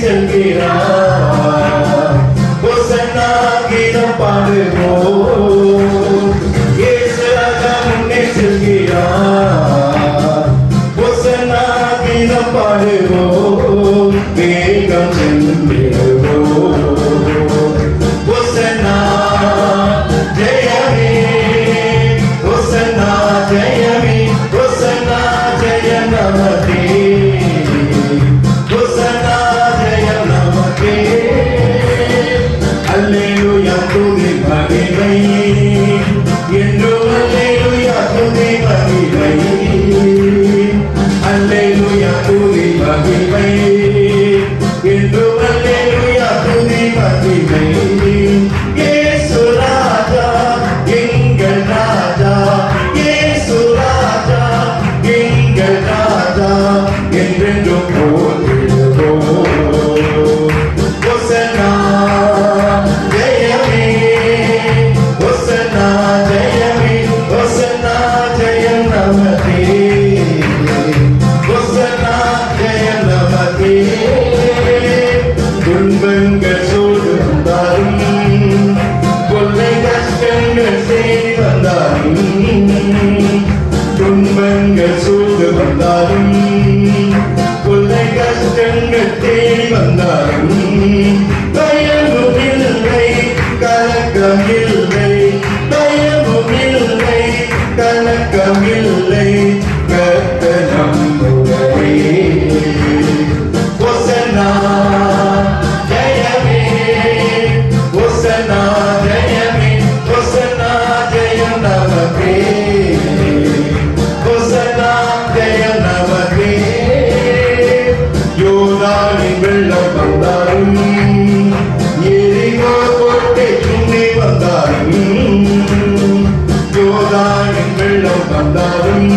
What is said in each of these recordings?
செல்கிறார். ஹோசன்னா கீதம் பாடுவோம். இயேசு ராஜா முன்னே செல்கிறார். ஹோசன்னா கீதம் பாடுவோம். வேகம் சென்றிடுவோம். ஹோசன்னா ஜெயமே, ஹோசன்னா ஜெயமே, ஹோசன்னா ஜெயம் நமக்கே, ஹோசன்னா ஜெயம் நமக்கே. அல்லேலூயா துதி மகிமை என்றும், அல்லேலூயா துதி மகிமை, அல்லேலூயா துதி மகிமை என்றும், அல்லேலூயா துதி மகிமை. இயேசு ராஜா எங்கள் ராஜா, இயேசு ராஜா எங்கள் ராஜா என்றென்றும் போற்றிடுவோம். ஹோசன்னா ஜெயமே, ஹோசன்னா ஜெயமே, ஹோசன்னா ஜெயம் நமக்கே, ஹோசன்னா ஜெயம் நமக்கே. துன்பங்கள் சூழ்ந்து வந்தாலும், கொள்ளை கஷ்டங்கள் செய்து வந்தாலும், துன்பங்கள் சூழ்ந்து வந்தாலும், கொள்ளை கஷ்டங்கள் தேடி வந்தாலும், பயமும் இல்லை கலக்கம் இல்லை, பயமும் இல்லை கலக்கம் இல்லை, கர்த்தர் நம்முடனே. ஹோசன்னா ஜெயமே, ஹோசன்னா ஜெயமே, ஹோசன்னா ஜெயம் நமக்கே, ஹோசன்னா ஜெயம் நமக்கே. யோர்தானின் வெள்ளம் வந்தாலும், எரிகோ கோட்டை சுண்டி வந்தாலும், யோர்தானின் வெள்ளம் வந்தாலும்,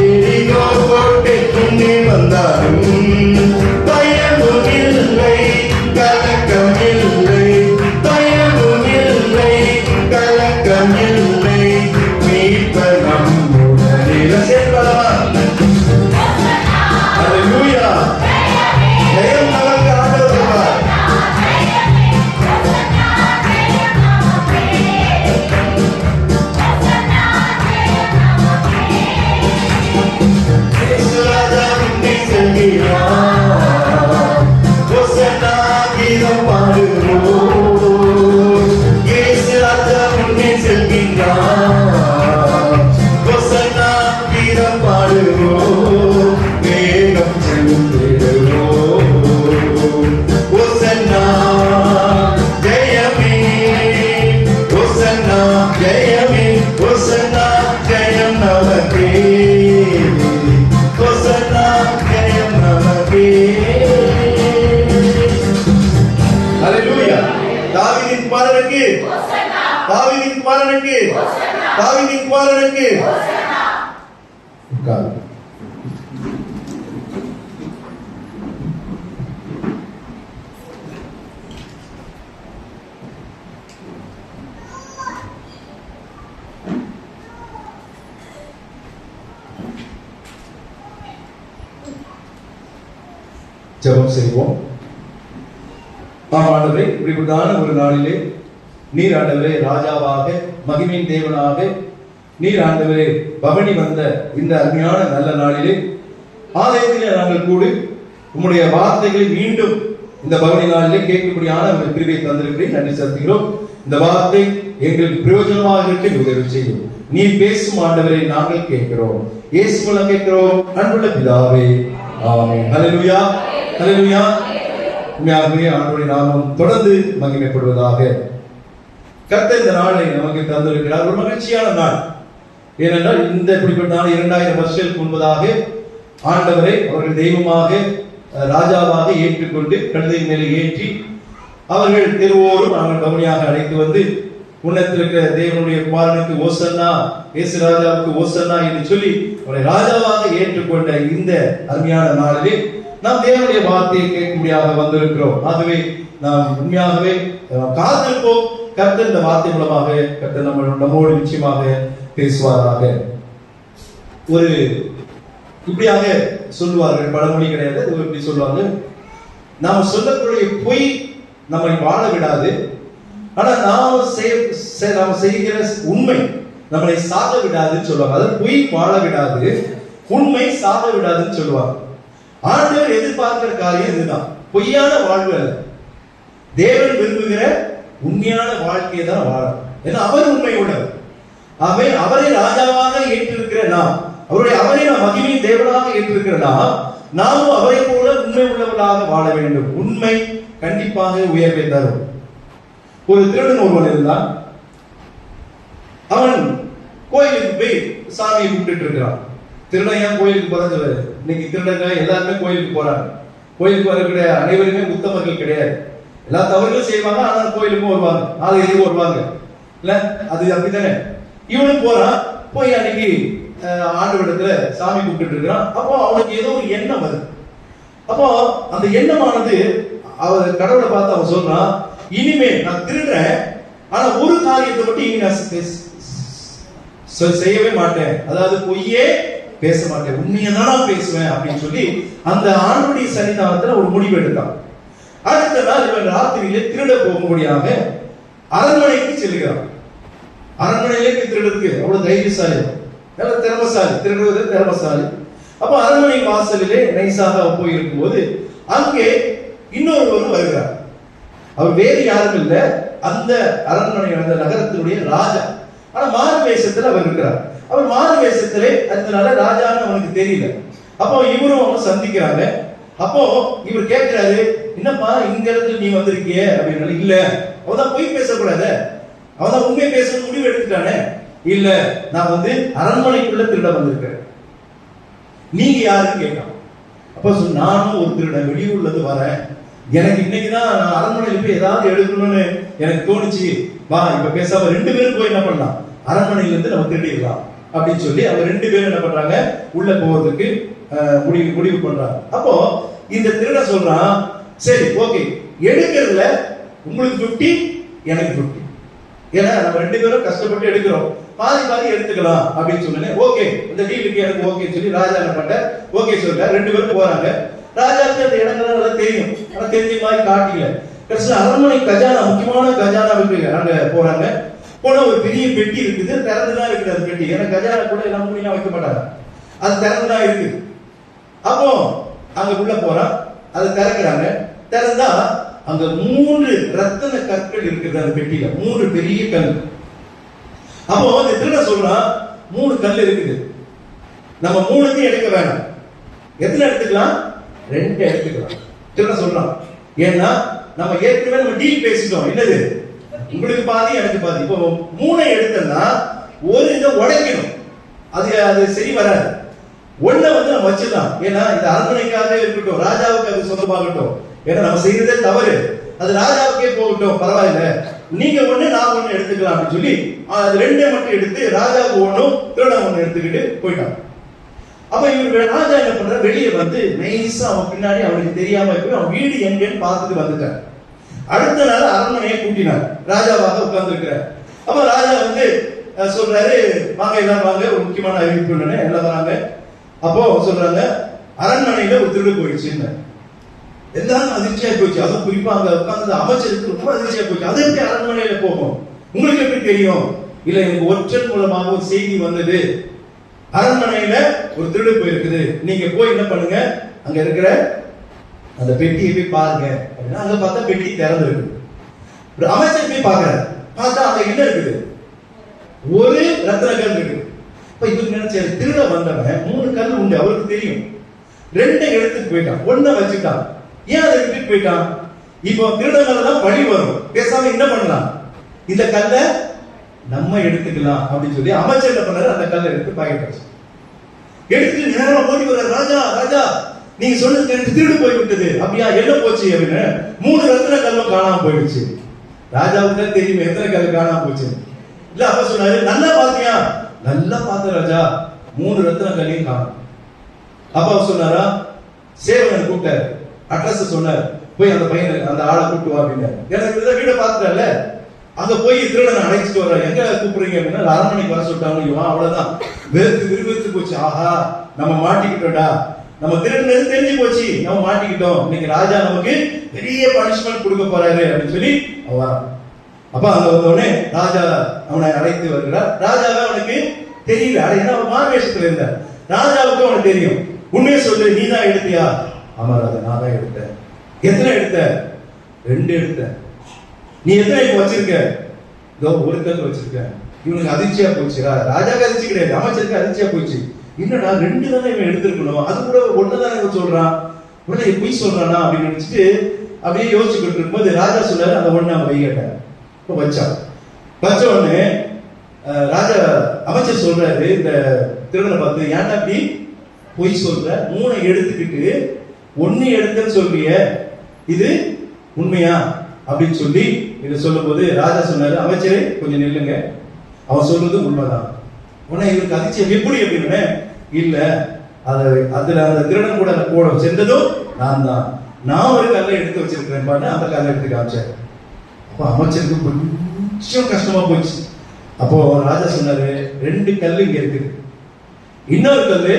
எரிகோ கோட்டை சுண்டி வந்தாலும், பயமும் இல்லை கலக்கம் இல்லை, பயமும் இல்லை கலக்கம் இல்லை, மீட்பர் நம்முடனே. அல்லேலூயா, ஜெயம் நமக்கு ஆண்டவர் தருவார். இயேசு ராஜா முன்னே செல்கிறார். ஹோசன்னா கீதம் பாடுவோம். இயேசு ராஜா முன்னே செல்கிறார். ஹோசன்னா கீதம் பாடுவோம். வேகம் சென்றிடுவோம். ஹோசன்னா ஜெயமே, ஹோசன்னா ஜெயமே, ஹோசன்னா ஜெயம் நமக்கே, ஹோசன்னா ஜெயம் நமக்கே. அல்லேலூயா. தாவீதின் குமாரனுக்கு, தாவீதின் குமாரனுக்கு, தாவீதின் குமாரனுக்கு. உட்காரு. ஜெபம் செய்வோம். ஆண்டவரே, இப்படிப்பட்டான ஒரு நாளிலே நீர் ஆண்டவரே ராஜாவாக, மகிமையின் தேவனாக நீர் ஆண்டவரே பவனி வந்த இந்த அருமையான நல்ல நாளிலே ஆலயத்திலே நாங்கள் கூடி உம்முடைய வார்த்தைகளை மீண்டும் இந்த பவனி நாளிலே கேட்கக்கூடியான ஒரு கிருபையை தந்திருக்கிறேன். நன்றி செலுத்துகிறோம். இந்த வார்த்தை எங்களுக்கு பிரயோஜனமாக இருக்க உதவி செய்யும். நீ பேசும் ஆண்டவரை நாங்கள் கேட்கிறோம். இயேசு மூலம் கேட்கிறோம் அன்புள்ள பிதாவே, ஆமென். ஹல்லேலூயா, ஹல்லேலூயா. உண்மையாகவே ஆண்டவருடைய நாமம் தொடர்ந்து மகிமைப்படுவதாக. கர்த்தர் இந்த நாளை நமக்கு தந்திருக்கிறார். ஒரு மகிழ்ச்சியான நாள். ஏனென்றால் இந்த இப்படிப்பட்ட நாள் 2000 வருஷங்களுக்கு முன்பதாக ஆண்டவரை அவர்கள் தெய்வமாக ராஜாவாக ஏற்றுக்கொண்டு கழுதையின் மேலே ஏற்றி அவர்கள் தெருவோரும் அவர்கள் கவனியாக அழைத்து வந்து உன்னத்தில் இருக்கிற தேவனுடைய குமாரனுக்கு ஓசன்னா, இயேசு ராஜாவுக்கு ஓசன்னா என்று சொல்லி அவரை ராஜாவாக ஏற்றுக்கொண்ட இந்த அருமையான நாளிலே நாம் தேவனுடைய வார்த்தையை கேட்கும்படியாக வந்திருக்கிறோம். ஆகவே நாம் உண்மையாகவே காத்திருப்போம். கர்த்தர் இந்த வார்த்தை மூலமாக கர்த்தர் நம்மோடு நிச்சயமாக பேசுவாராக. ஒரு இப்படியாக சொல்லுவார்கள், பழமொழி கிடையாது, இப்படி சொல்லுவாங்க. நாம் சொல்லக்கூடிய பொய் நம்மை வாழ விடாது. ஆனா நாம் செய்கிற உண்மை நம்மளை சாக விடாதுன்னு சொல்லுவாங்க. அதாவது பொய் வாழ விடாது, உண்மை சாக விடாதுன்னு சொல்லுவாங்க. ஆண்டவர் எதிர்பார்க்கிற காரியம் இதுதான், பொய்யான வாழ்வு அல்ல. தேவன் விரும்புகிற உண்மையான வாழ்க்கையை தான் வாழ. ஏன்னா அவர் உண்மையுள்ளவர். அவரை ராஜாவாக ஏற்றிருக்கிற நாம், அவரை நாம் மகிமையின் தேவனாக ஏற்றிருக்கிற நாமும் அவரை போல உண்மை உள்ளவர்களாக வாழ வேண்டும். உண்மை கண்டிப்பாக உயர்வை தரும். ஒரு திருடன் ஒருவன் இருந்தான். அவன் கோயிலுக்கு போய் சாமியை கும்பிட்டு இருக்கிறான். திருடன் ஏன் கோயிலுக்கு போறது? இன்னைக்கு திருடங்க எல்லாருமே கோயிலுக்கு போறாங்க. கோயிலுக்கு வரக்கூடிய அனைவருமே உத்தமர்கள் கிடையாது. எல்லா தவறுகளும் செய்வாங்க, ஆனால் கோயிலுக்கும் வருவாங்க, ஆலயத்துக்கும் வருவாங்க. இல்ல அது அப்படித்தானே? இவனும் போறான், போய் அன்னைக்கு ஆண்டவரிடத்துல சாமி கும்பிட்டு இருக்கிறான். அப்போ அவனுக்கு ஏதோ ஒரு எண்ணம் வருது. அப்போ அந்த எண்ணமானது அவர் கடவுளை பார்த்து அவன் சொல்றான், இனிமே நான் திருடுறேன், ஆனா ஒரு காரியத்தை மட்டும் இனி நான் செய்யவே மாட்டேன். அதாவது பொய்யே பேச மாட்டேன், உண்மையை தான் பேசுவேன் அப்படின்னு சொல்லி அந்த ஆண்டுடைய சன்னிதானத்துல ஒரு முடிவு எடுத்தான். அடுத்த நாள் இவன் ராத்திரியிலே திருட போகும்படியாக அரண்மனைக்கு செல்கிறான். அரண்மனையிலே திருடுறதுக்கு அவ்வளவு தைரியசாலி, நல்ல திறமசாலி, திருடுவது திறமசாலி. அப்ப அரண்மனை வாசலிலே நைசாக போயிருக்கும் போது அங்கே இன்னொருவரும் வருகிறார். அவர் வேறு யாரும் இல்லை, அந்த அரண்மனை, அந்த நகரத்தினுடைய ராஜா. ஆனா மாறு வேஷத்துல அவர் இருக்கிறார். அவர் மாறு வேஷத்திலே, அதனால ராஜான்னு அவனுக்கு தெரியல. அப்போ இவரும் அவங்க சந்திக்கிறாங்க. அப்போ இவர் கேட்கிறாரு, என்னப்பா இந்த இடத்துல நீ வந்திருக்கிய அப்படின்னு. இல்ல, அவதான் பொய் பேசக்கூடாது, அவதான் உண்மை பேசணும் முடிவு எடுத்துட்டானே. இல்ல, நான் அரண்மனைக்குள்ள திருட வந்திருக்கிறேன், நீங்க யாருன்னு கேட்டான். அப்ப நானும் ஒரு திருடன், வெளியூர்ல வரேன், எனக்கு இன்னைக்குதான் நான் அரண்மனையில போய் ஏதாவது எடுக்கணும்னு எனக்கு தோணுச்சு, வா இப்ப பேசாம ரெண்டு பேரும் போய் என்ன பண்ணலாம், அரண்மனையில இருந்து நம்ம திருடிடலாம் அப்படின்னு சொல்லி அவங்க ரெண்டு பேரும் என்ன பண்றாங்க, உள்ள போவதற்கு முடிவு பண்றாங்க. அப்போ இந்த திருட சொல்றான், சரி ஓகே, எடுக்கிறதுல உங்களுக்கு 50 எனக்கு 50, ஏன்னா நம்ம ரெண்டு பேரும் கஷ்டப்பட்டு எடுக்கிறோம், பாதி பாதி எடுத்துக்கலாம் அப்படின்னு சொன்னேன். ஓகே, இந்த டீலுக்கு எனக்கு ஓகே சொல்லி ராஜா என்ன பண்ண ஓகே சொல்ல, ரெண்டு பேரும் போறாங்க. ராஜாவுக்கு அந்த இடங்கள்லாம் நல்லா தெரியும், ஆனா தெரிஞ்ச மாதிரி காட்டில. கடைசியில் அரண்மனை கஜானா, முக்கியமான கஜானாவுக்கு அங்க போறாங்க. போன ஒரு பெரிய பெட்டி இருக்குது, திறந்துதான் இருக்குது அந்த பெட்டி. ஏன்னா கஜானா கூட எல்லாம் மூடிலாம் வைக்க மாட்டாங்க, அது திறந்துதான் இருக்குது. அப்போ அங்க உள்ள போறான், அதை திறக்கிறாங்க. திறந்தா அங்க 3 ரத்தின கற்கள் இருக்குது அந்த பெட்டியில, 3 பெரிய கல். அப்போ அந்த திருட சொல்றான், 3 கல் இருக்குது, நம்ம 3த்தையும் எடுக்க வேணாம், எத்தனை எடுத்துக்கலாம், 2 எடுத்துக்கலாம். திருட சொல்றான், ஏன்னா நம்ம ஏற்கனவே நம்ம டீல் பேசிட்டோம், என்னது உங்களுக்கு பாதி எனக்கு பாதி. இப்போ 3 எடுத்தோம்னா ஒரு இதை உடைக்கணும், அது சரி வராது. ஒண்ண நம்ம வச்சுதான், ஏன்னா இந்த அரண்மனைக்காக இருக்கட்டும், ராஜாவுக்கு அது சொந்தமாகட்டும், ஏன்னா நம்ம செய்யறதே தவறு, அது ராஜாவுக்கே போகட்டும், பரவாயில்ல, நீங்க ஒண்ணு நான் ஒண்ணு எடுத்துக்கலாம் அப்படின்னு சொல்லி அது 2 மட்டும் எடுத்து ராஜாவுக்கு ஒண்ணும் திருடன் ஒண்ணு எடுத்துக்கிட்டு போயிட்டான். அப்ப இவர் ராஜா என்ன பண்ற, வெளியே நைஸா அவன் பின்னாடி அவனுக்கு தெரியாம போய் அவன் வீடு எங்கன்னு பார்த்துட்டு வந்துட்டான். அடுத்த நாள் அரண்மனையை கூட்டினார், ராஜாவாக உட்கார்ந்து இருக்கிறார். அப்ப ராஜா சொல்றாரு, வாங்க எல்லாம் வாங்க, ஒரு முக்கியமான அறிவிப்பு எல்லாம் வராங்க. அப்போ சொல்றாங்க, அரண்மனையில ஒரு திருடு போயிடுச்சு. எல்லாரும் அதிர்ச்சியா போச்சு, அதுவும் குறிப்பா அங்க உட்கார்ந்து அமைச்சருக்கு ரொம்ப அதிர்ச்சியா போச்சு. அது எப்படி அரண்மனையில போகும், உங்களுக்கு எப்படி தெரியும்? இல்ல, எனக்கு ஒற்றன் மூலமாக ஒரு செய்தி வந்தது, அரண்மனையில ஒரு திருடு போயிருக்குது, நீங்க போய் என்ன பண்ணுங்க, அங்க இருக்கிற அந்த பெட்டியை போய் பாருங்க. அங்க பார்த்தா பெட்டி திறந்து இருக்கு. அமைச்சர் போய் பாக்குறாரு, பார்த்தா அங்க என்ன இருக்குது, ஒரு ரத்தின கல் இருக்கு. இப்ப இவங்க நினைச்சாரு, திருட வந்தவன் 3 கல் உண்டு, அவருக்கு தெரியும், 2 எடுத்துட்டு போயிட்டான், 1 வச்சுட்டான். ஏன் அதை எடுத்துட்டு போயிட்டான்? இப்போ திருடங்கள்தான் பழி வரும், பேசாம என்ன பண்ணலாம், இந்த கல்லை நம்ம எடுத்துக்கலாம் அப்படின்னு சொல்லி அமைச்சர் என்ன பண்ணாரு, அந்த கல்லை எடுத்து பாக்கெட் வச்சு எடுத்துட்டு நேரம் ஓடி வர, ராஜா ராஜா நீங்க சொன்னது எனக்கு திருடு போய் விட்டது. அப்படியா, என்ன போச்சு அப்படின்னு 3 ரத்தின கல்லும் காணாம போயிடுச்சு. ராஜாவுக்கு தான் தெரியும் எத்தனை கல் காணாம போச்சு. இல்ல, அப்ப சொன்னாரு, நல்லா பாத்தியா, நல்லா பார்த்த ராஜா, 3 ரத்தின கல்லையும் காணும். அப்பா சொன்னாரா, சேவகன் கூப்பிட்டாரு, அட்ரஸ் சொன்னார், போய் அந்த பையனை அந்த ஆளை கூப்பிட்டு வா அப்படின்னு. எனக்கு வீடை பார்த்துட்டல, அங்க போய் திருடனை அழைச்சிட்டு வர, எங்க கூப்பிடுறீங்க அப்படின்னா, அரண்மனைக்கு வர சொல்லிட்டாங்க. அவ்வளவுதான், வெறுத்து விறுவிறுத்து போச்சு. ஆஹா, நம்ம மாட்டிக்கிட்டோம்டா, நம்ம திருடுனது தெரிஞ்சு போச்சு, நம்ம மாட்டிக்கிட்டோம், இன்னைக்கு ராஜா நமக்கு பெரிய பனிஷ்மெண்ட் கொடுக்க போறாரு அப்படின்னு சொல்லி அவன் வரான். அப்ப அங்க வந்தோடனே ராஜா அவனை அழைத்து வருகிறார். ராஜாவை அவனுக்கு தெரியல, ஏன்னா அவன் மார்வேஷத்துல இருந்தார். ராஜாவுக்கு அவனுக்கு தெரியும். உண்மையை சொல்லு, நீ தான் எடுத்தியா? ஆமா ராஜா, நான் தான் எடுத்தேன். எத்தனை எடுத்த? 2 எடுத்தேன். நீ எத்தனை இப்ப வச்சிருக்க? இதோ 1 கல் வச்சிருக்க. இவனுக்கு அதிர்ச்சியா போச்சு. ராஜாக்கு அதிர்ச்சி கிடையாது, அமைச்சருக்கு அதிர்ச்சியா போச்சு. என்னடா 2 தானே இவன் எடுத்திருக்கணும், அது கூட 1 தானே இவன் சொல்றான், இவனை பொய் சொல்றானா அப்படின்னு நினைச்சிட்டு அப்படியே யோசிச்சுக்கிட்டு இருக்கும்போது ராஜா சொன்னாரு, அந்த 1 அவன் வைகட்டார். இப்போ வச்ச உடனே ராஜா அமைச்சர் சொல்றாரு இந்த திருடனை பார்த்து, ஏன்டா அப்படி பொய் சொல்ற? 3 எடுத்துக்கிட்டு 1 எடுத்தேன்னு சொல்றிய, இது உண்மையா அப்படின்னு சொல்லி இதை சொல்லும் போது ராஜா சொன்னாரு, அமைச்சரே கொஞ்சம் நில்லுங்க, அவன் சொல்றது உண்மைதான். உடனே இவருக்கு அதிர்ச்சி, எப்படி அப்படின்னு, இல்ல அதுல அந்த திருடன் கூட சென்றதும் நான் தான், நான் ஒரு கல்லை எடுத்து வச்சிருக்கிறேன் பாரு, அந்த கல்லை எடுத்து காமிச்சேன். அப்ப அமைச்சருக்கு கொஞ்சம் கஷ்டமா போச்சு. அப்போ ராஜா சொன்னாரு, 2 கல்லு இங்க இருக்குது, இன்னொரு கல்லு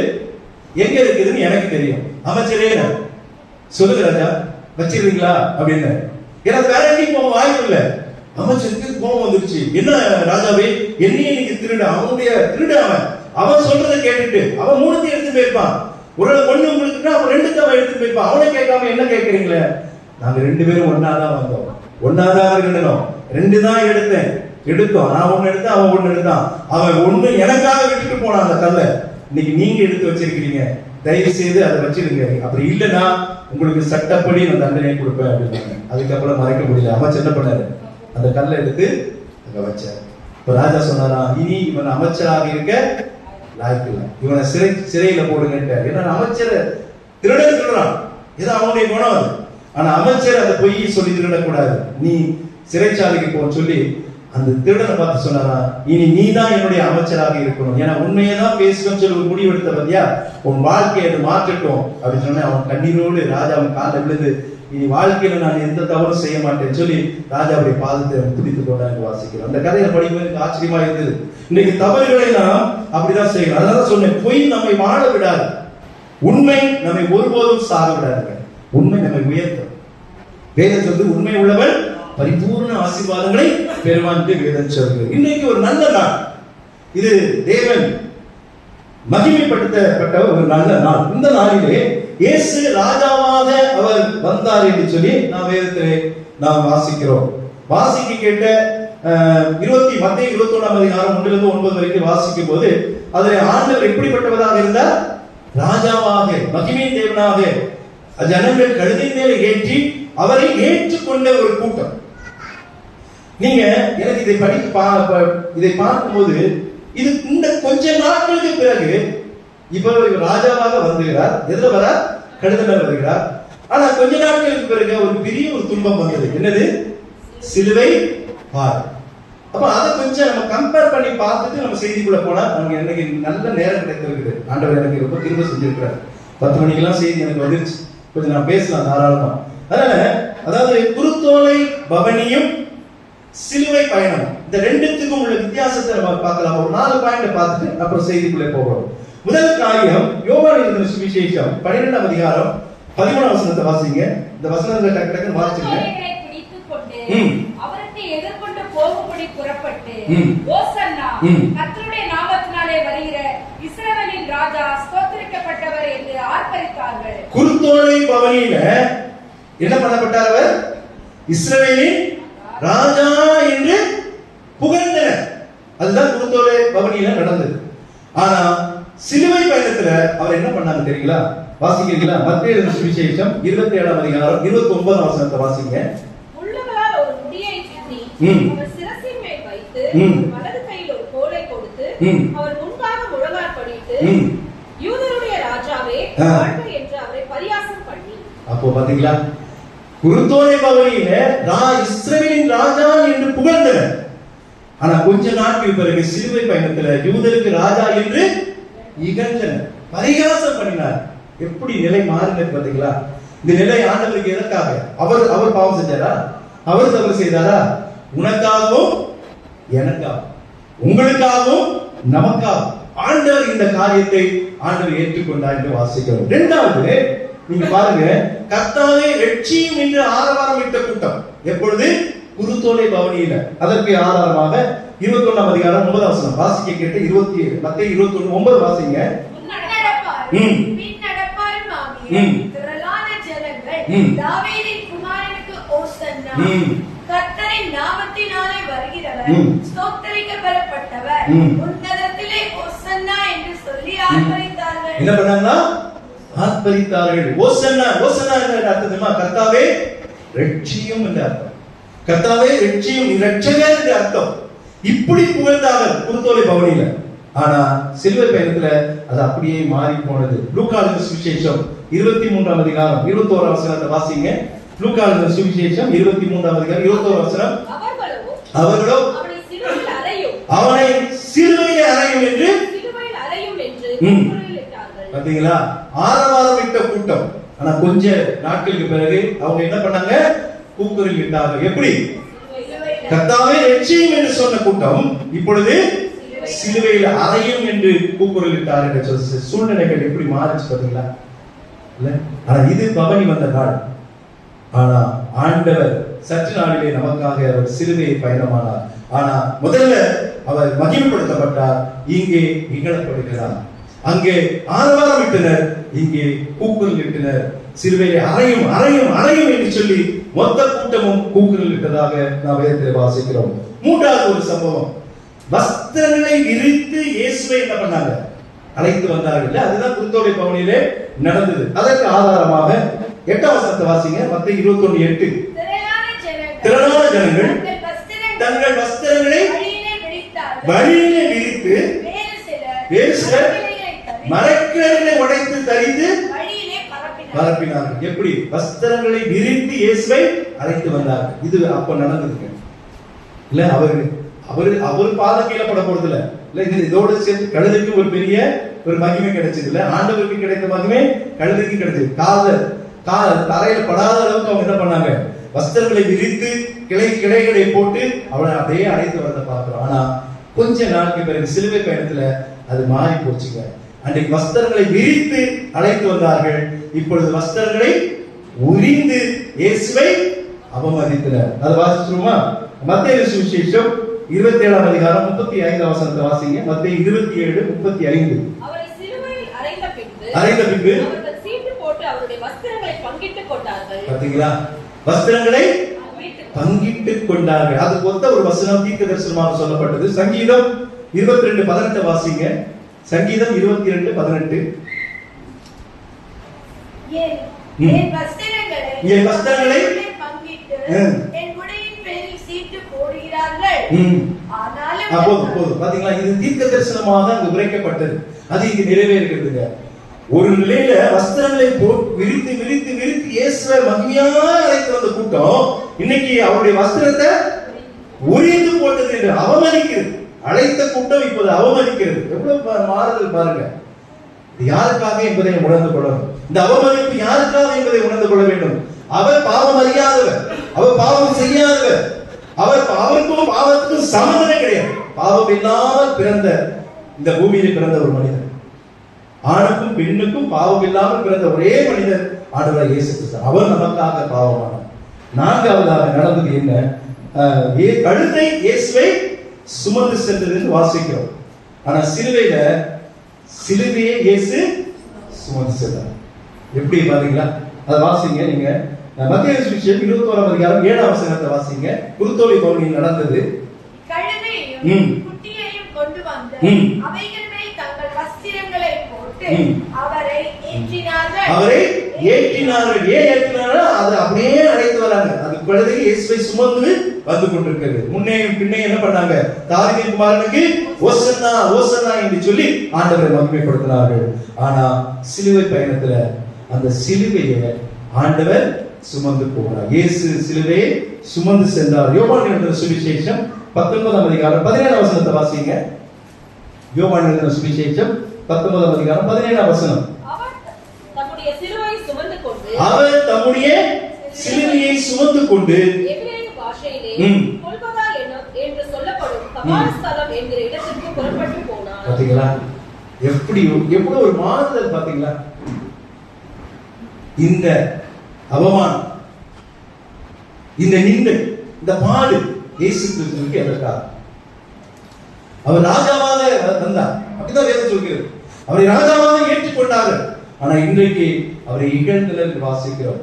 எங்க இருக்குதுன்னு எனக்கு தெரியும். அமைச்சரே சொல்லுங்க ராஜா, வச்சிருக்கீங்களா அப்படின்னு. ஏன்னா வேற எங்கேயும் போக வாய்ப்பு இல்லை. அமைச்சருக்கு கோபம் வந்துருச்சு. என்ன ராஜாவே, என்னையே நீங்க திருட, அவனுடைய திருட அவன் சொல்றதை கேட்டுட்டு அவன் 3 எடுத்து போயிருப்பான். ஒரு 1 உங்களுக்கு அவன் 2 அவன் எடுத்து போயிருப்பான். அவனை கேட்காம என்ன கேட்கறீங்களே? நாங்க 2 பேரும் ஒன்னாதான் வந்தோம், ஒன்னாதான் இருக்கணும். 2 தான் எடுத்தோம். நான் 1 எடுத்தேன், அவன் 1 எடுத்தான். அவன் 1 எனக்காக விட்டுட்டு போனான் அந்த கல்லை. இன்னைக்கு நீங்க எடுத்து வச்சிருக்கீங்க, தயவு செய்து அதை வச்சிருங்க, அப்படி இல்லைன்னா உங்களுக்கு சட்டப்படி நான் தண்டனை கொடுப்பேன் அப்படின்னு. அதுக்கப்புறம் மறைக்க முடியல. அமைச்சர் என்ன பண்ணாரு, அந்த கல்லை எடுத்து அங்க வச்சார். இப்ப ராஜா சொன்னாரா, இனி இவன் அமைச்சராக இருக்க லாய்க்கு இல்லை, இவனை சிறையில போடுங்க. ஏன்னா அமைச்சர் திருடுறான், ஏதோ அவனுடைய குணம் அது. ஆனா அமைச்சர் அந்த பொய்யை சொல்லி திருடக்கூடாது, நீ சிறைச்சாலைக்கு போன்னு சொல்லி அந்த திருடனை பார்த்து சொன்னாரா, இனி நீ தான் என்னுடைய அமைச்சராக இருக்கணும், ஏன்னா உண்மையை தான் பேசணும்னு சொல்லி ஒரு முடிவு எடுத்த பத்தியா, உன் வாழ்க்கையை அது மாற்றட்டும் அப்படின்னு சொன்ன. அவன் கண்ணீரோடு ராஜாவின் காலில் விழுது, இனி வாழ்க்கையில நான் எந்த தவறும் செய்ய மாட்டேன்னு சொல்லி ராஜாவுடைய பாதத்தை பிடித்து கொண்டாங்க வாசிக்கிறோம். அந்த கதையை படிக்கும்போது எனக்கு ஆச்சரியமா இருந்தது. இன்னைக்கு தவறுகளை நாம் அப்படிதான் செய்யணும். அதனால சொன்னேன், பொய் நம்மை வாழ விடாது, உண்மை நம்மை ஒருபோதும் சாக விடாதுங்க. உண்மை நம்மை உயர்த்தும். வேதம் சொல்றது, உண்மை உள்ளவன் பரிபூர்ண ஆசீர்வாதங்களை பெறுவான் வேதம் சொல்கிறது. இன்னைக்கு ஒரு நல்ல நாள், இது தேவன் மகிமைப்படுத்தப்பட்ட ஒரு நல்ல நாள். இந்த நாளிலே இயேசு ராஜாவாக அவர் வந்தார் என்று சொல்லி நாம் வேதத்திலே நாம் வாசிக்கிறோம். வாசிக்க கேட்ட மத்தேயு 21ஆம் அதிகாரம் 1-9 வரைக்கும் வாசிக்கும் போது அதிலே ஆண்டவர் எப்படிப்பட்டவராக இருந்தார்? ராஜாவாக, மகிமையின் தேவனாக ஜனங்கள் கழுதையின் மேலே ஏற்றி அவரை ஏற்றுக்கொண்ட ஒரு கூட்டம். நீங்க எனக்கு இதை பார்க்கும்போது இது இந்த கொஞ்ச நாட்களுக்கு பிறகு இப்ப ராஜாவாக வந்துகிறார். எதுல வர? கழுதை மேல வருகிறார். ஆனா கொஞ்ச நாட்களுக்கு பிறகு ஒரு பெரிய ஒரு துன்பம் வந்தது. என்னது? சிலுவை பார். அப்ப அதை கொஞ்சம் நம்ம கம்பேர் பண்ணி பார்த்துட்டு நம்ம செய்திக்குள்ள போனா நமக்கு எனக்கு நல்ல நேரம் கிடைத்திருக்குது. ஆண்டவர் எனக்கு ரொம்ப திரும்ப செஞ்சிருக்கிறார். 10 மணிக்கெல்லாம் செய்தி எனக்கு வந்துருச்சு, கொஞ்சம் நான் பேசலாம் தாராளமா. அதனால அதாவது குருத்தோலை பவனியும் சிலுவை பயணம், இந்த 2த்துக்கும் உள்ள வித்தியாசத்தை நம்ம பார்க்கலாம். ஒரு 4 பாயிண்ட் பார்த்துட்டு அப்புறம் செய்திக்குள்ளே போகிறோம். முதல் காரியம், யோவான் எழுதின சுவிசேஷம் 12ஆம் அதிகாரம் 13ஆம் வசனத்தை வாசிங்க. இந்த வசனங்களை டக்கு டக்குன்னு வாசிங்க. அவருக்கு எதிர்கொண்டு போகும்படி புறப்பட்டு, ஓசன்னா, கர்த்தருடைய நாமத்தினாலே வருகிற இஸ்ரவேலின் ராஜா ஸ்தோத்திரிக்கப்பட்டவர் என்று ஆர்ப்பரித்தார்கள். குருத்தோலை பவனியில என்ன பண்ணப்பட்டார்? அவர் இஸ்ரவேலின் ராஜா என்று புகழ்ந்தனர். அதுதான் குருத்தோலை பவனியில நடந்தது. ஆனா சிலுவை பயணத்துல அவர் என்ன பண்ணாங்க தெரியுங்களா? வாசிக்கிறீங்களா? மத்தேயு சுவிசேஷம் 27ஆம் அதிகாரம் 29ஆம் வசனத்தை வாசிங்க. உள்ளவரால் ஒரு முடியை பின்னி அவர் சிரசின் மேல் வைத்து வலது கையில் ஒரு கோலை கொடுத்து அவர் முன்பாக முழங்காற்படியிட்டு, யூதருடைய ராஜாவே வாழ்க என்று அவரை பரியாசம் பண்ணி. அப்போ பாத்தீங்களா, குருத்தோலை பவனியில இஸ்ரவேலின் ராஜா என்று புகழ்ந்தனர். ஆனா கொஞ்ச நாட்கள் பிறகு சிலுவை பயணத்துல யூதருக்கு ராஜா என்று இகழ்ந்தனர், பரிகாசம் பண்ணினார். எப்படி நிலை மாறினது பாத்தீங்களா? இந்த நிலை ஆண்டவருக்கு எதற்காக? அவர் பாவம் செஞ்சாரா? அவர் தவறு செய்தாரா? உனக்காகவும் எனக்காகவும், உங்களுக்காகவும் நமக்காகவும். ஆண்டவர் இந்த காரியத்தை ஆண்டவர் ஏற்றுக்கொண்டார் என்று வாசிக்கிறோம். இரண்டாவது, நீங்க பாருங்க, கர்த்தாவே ரட்சியும் என்று ஆரவாரமிட்ட கூட்டம் எப்பொழுது? குருத்தோலை பவனியில. அதற்கு ஆதாரமாக 21ஆம் அதிகாரம் 9ஆம் வசனம் வாசிக்க கேட்டு 27 மத்தேயு 21:9 வாசிங்க. திரளான ஜனங்கள் தாவீதின் குமாரனுக்கு ஓசன்னா, கர்த்தரின் நாமத்தினாலே வருகிறவர் ஸ்தோத்திரிக்கப்படப்பட்டவர், உன்னதத்திலே ஓசன்னா என்று சொல்லி ஆர்ப்பரித்தார்கள். என்ன பண்ணாங்கன்னா? ஆர்ப்பரித்தார்கள். ஓசன்னா, ஓசன்னா என்ற அர்த்தம் தெரியுமா? கர்த்தாவே ரட்சியும் என்ற அர்த்தம். கர்த்தாவே ரட்சியும், இரட்சகர் என்ற அர்த்தம். இப்படி புகழ்ந்தார்கள் குருத்தோலை பவனியில. ஆனா சிலுவை பயணத்துல அது அப்படியே மாறி போனது. லூக்கா எழுதின சுவிசேஷம் 23ஆம் அதிகாரம் 21ஆம் வசனத்தை வாசிங்க. லூக்கா எழுதின சுவிசேஷம் 23ஆம் அதிகாரம் 21ஆம் வசனம். அவர்களோ அவனை சிலுவையில் அறையும் என்று பாத்தீங்களா? ஆரவாரமிட்ட கூட்டம். ஆனா கொஞ்ச நாட்களுக்கு பிறகு அவங்க என்ன பண்ணாங்க? கூக்குரல் இட்டார்கள். எப்படி? கர்த்தாவே ரட்சியும் என்று சொன்ன கூட்டம் இப்பொழுது சிலுவையில் அறையும் என்று கூக்குரல் இட்டார் என்ற சூழ்நிலைகள் எப்படி மாறிச்சு பாத்தீங்களா? இல்ல, ஆனா இது பவனி வந்த நாள். ஆனா ஆண்டவர் சற்று நாளிலே நமக்காக அவர் சிலுவையை பயணமானார். ஆனா முதல்ல அவர் மகிமைப்படுத்தப்பட்டார், இங்கே இகழப்படுகிறார். அங்கே ஆரவாரமிட்டனர், இங்கே கூக்குரல் இட்டனர். சிலுவையை அறையும் அறையும் அறையும் என்று சொல்லி மொத்த கூட்டமும் கூக்குரல் இட்டதாக நாம் வேதத்தில் வாசிக்கிறோம். மூன்றாவது ஒரு சம்பவம், வஸ்திரங்களை விரித்து இயேசுவை என்ன பண்ணாங்க? அழைத்து வந்தார்கள். அதுதான் குருத்தோலை பவனியிலே நடந்தது. அதற்கு ஆதாரமாக 8ஆம் வசனத்தை வாசிங்க. மத்தேயு 21:8. திரளான ஜனங்கள் தங்கள் வஸ்திரங்களை வழியிலே விரித்து, வேறு சிலர் மரக்கிளைகளை உடைத்து தரித்து பரப்பினார்கள். எப்படி? வஸ்திரங்களை விரித்து இயேசுவை அழைத்து வந்தார்கள். இது அப்ப நடந்ததுங்க. இல்ல, அவர் பாத கீழப்பட போறது இல்ல. இதோடு சேர்த்து கழுதைக்கு ஒரு பெரிய ஒரு மகிமை கிடைச்சது இல்ல. ஆண்டவருக்கு கிடைத்த மகிமை கழுதைக்கு கிடைச்சது. தரையில படாத அளவுக்கு அவங்க என்ன பண்ணாங்க? வஸ்திரங்களை விரித்து கிளைகளை போட்டு அவளை அப்படியே அழைத்து வரத பார்க்கிறோம். ஆனா கொஞ்ச நாட்களுக்கு பிறகு சிலுவை பயணத்துல அது மாறி போச்சுங்க. அன்றைக்கு வஸ்திரங்களை விரித்து அழைத்து வந்தார்கள். இப்பொழுது வஸ்திரங்களை உரிந்து இயேசுவை அவமதித்தனர். அது வாசிச்சுருமா? மத்தேயு சுவிசேஷம் 27ஆம் அதிகாரம் 35ஆம் வசனத்தை வாசிங்க. மத்தேயு 27:35. அவரை சிலுவையில் அறைந்த பின்பு அவர்கள் சீட்டு போட்டு அவருடைய வஸ்திரங்களை பங்கிட்டுக் கொண்டார்கள். பாத்தீங்களா? வஸ்திரங்களை பங்கிட்டுக் கொண்டார்கள். அது ஒத்த ஒரு வசனம் தீர்க்க தரிசனமாக சொல்லப்பட்டது. சங்கீதம் 22:18 வாசிங்க. சங்கீதம் 22:18. என் வஸ்திரங்களை பங்கிட்டு என் உடையின் பேரில் சீட்டு போடுகிறார்கள். போதும். பாத்தீங்களா? இது தீர்க்க தரிசனமாக அங்கு உரைக்கப்பட்டது. அது இங்கு நிறைவேறுகிறதுங்க. ஒரு நிலையில வஸ்திரங்களை விரித்து விரித்து விரித்து இயேசுவை மகிமையா அழைத்து வந்த கூட்டம் இன்னைக்கு அவருடைய வஸ்திரத்தை உரிந்து போட்டது என்று அவமதிக்கிறது. அழைத்த கூட்டம் இப்போது அவமதிக்கிறது. எவ்வளவு மாறுதல் பாருங்க. யாருக்காக என்பதை உணர்ந்து கொள்ளணும். இந்த அவமதிப்பு யாருக்காக என்பதை உணர்ந்து கொள்ள வேண்டும். அவர் பாவம் அறியாதவர், அவர் பாவம் செய்யாதவர், அவருக்கும் பாவத்துக்கும் சம்பந்தமே கிடையாது. பாவம் இல்லாமல் பிறந்த இந்த பூமியில பிறந்த ஒரு மனிதர், ஆணுக்கும் பெண்ணுக்கும் பாவம் இல்லாமல் பிறந்த ஒரே மனிதர் ஆண்டவர் இயேசு கிறிஸ்து. அவர் நமக்காக பாவமானார். நான்காவதாக நடந்தது என்ன? கழுதை இயேசுவை சுமந்து சென்றது என்று வாசிக்கிறோம். ஆனா சிலுவையை இயேசு சுமந்து சென்றார். எப்படி பாத்தீங்களா? அதை வாசிங்க நீங்க. மத்தேயு சுவிசேஷம் 21ஆம் அதிகாரம் 7ஆம் வசனத்தை வாசிங்க. குருத்தோலை பவனியில் நடந்தது. கழுதையையும் குட்டியையும் கொண்டு வந்து அவைகள் மேல் தங்கள் வஸ்திரங்களை போட்டு அவரை ஏற்றினார்கள். ஏன் ஏற்றினார்கள்? அதை அப்படியே அழைத்து வராங்க. அது கழுதை இயேசுவை சுமந்து வந்து கொண்டிருக்கிறது. முன்னையும் பின்னையும் என்ன பண்ணாங்க? தாவீதின் குமாரனுக்கு ஓசன்னா ஓசன்னா என்று சொல்லி ஆண்டவரை மகிமைப்படுத்தினார்கள். ஆனா சிலுவை பயணத்துல அந்த சிலுவையை ஆண்டவர் சுமந்து போகிறார். இயேசு சிலுவையை சுமந்து சென்றார். யோவான் எழுதின சுவிசேஷம் 19ஆம் அதிகாரம் 17ஆம் வசனத்தை வாசிங்க. யோவான் எழுதின சுவிசேஷம் 19ஆம் அதிகாரம் 17ஆம் வசனம். அவர் தம்முடைய சிலுவையை சுமந்து கொண்டு எபிரேய பாஷையிலே கொல்கொதா என்று சொல்லப்படும் கபாலஸ்தலம் என்கிற இடத்திற்கு புறப்பட்டு போனார். பாத்தீங்களா? எவ்வளவு ஒரு மாறுதல் பாத்தீங்களா? இந்த அவமானம், இந்த நிந்தை, இந்த பாடு இயேசு கிறிஸ்துவுக்கு எதற்காக? அவர் ராஜாவாக வந்தார், அப்படிதான் வேதம் சொல்கிறது. அவரை ராஜாவாக ஏற்றுக்கொண்டார்கள். ஆனா இன்றைக்கு அவரை இகழ்ந்தனர் வாசிக்கிறோம்.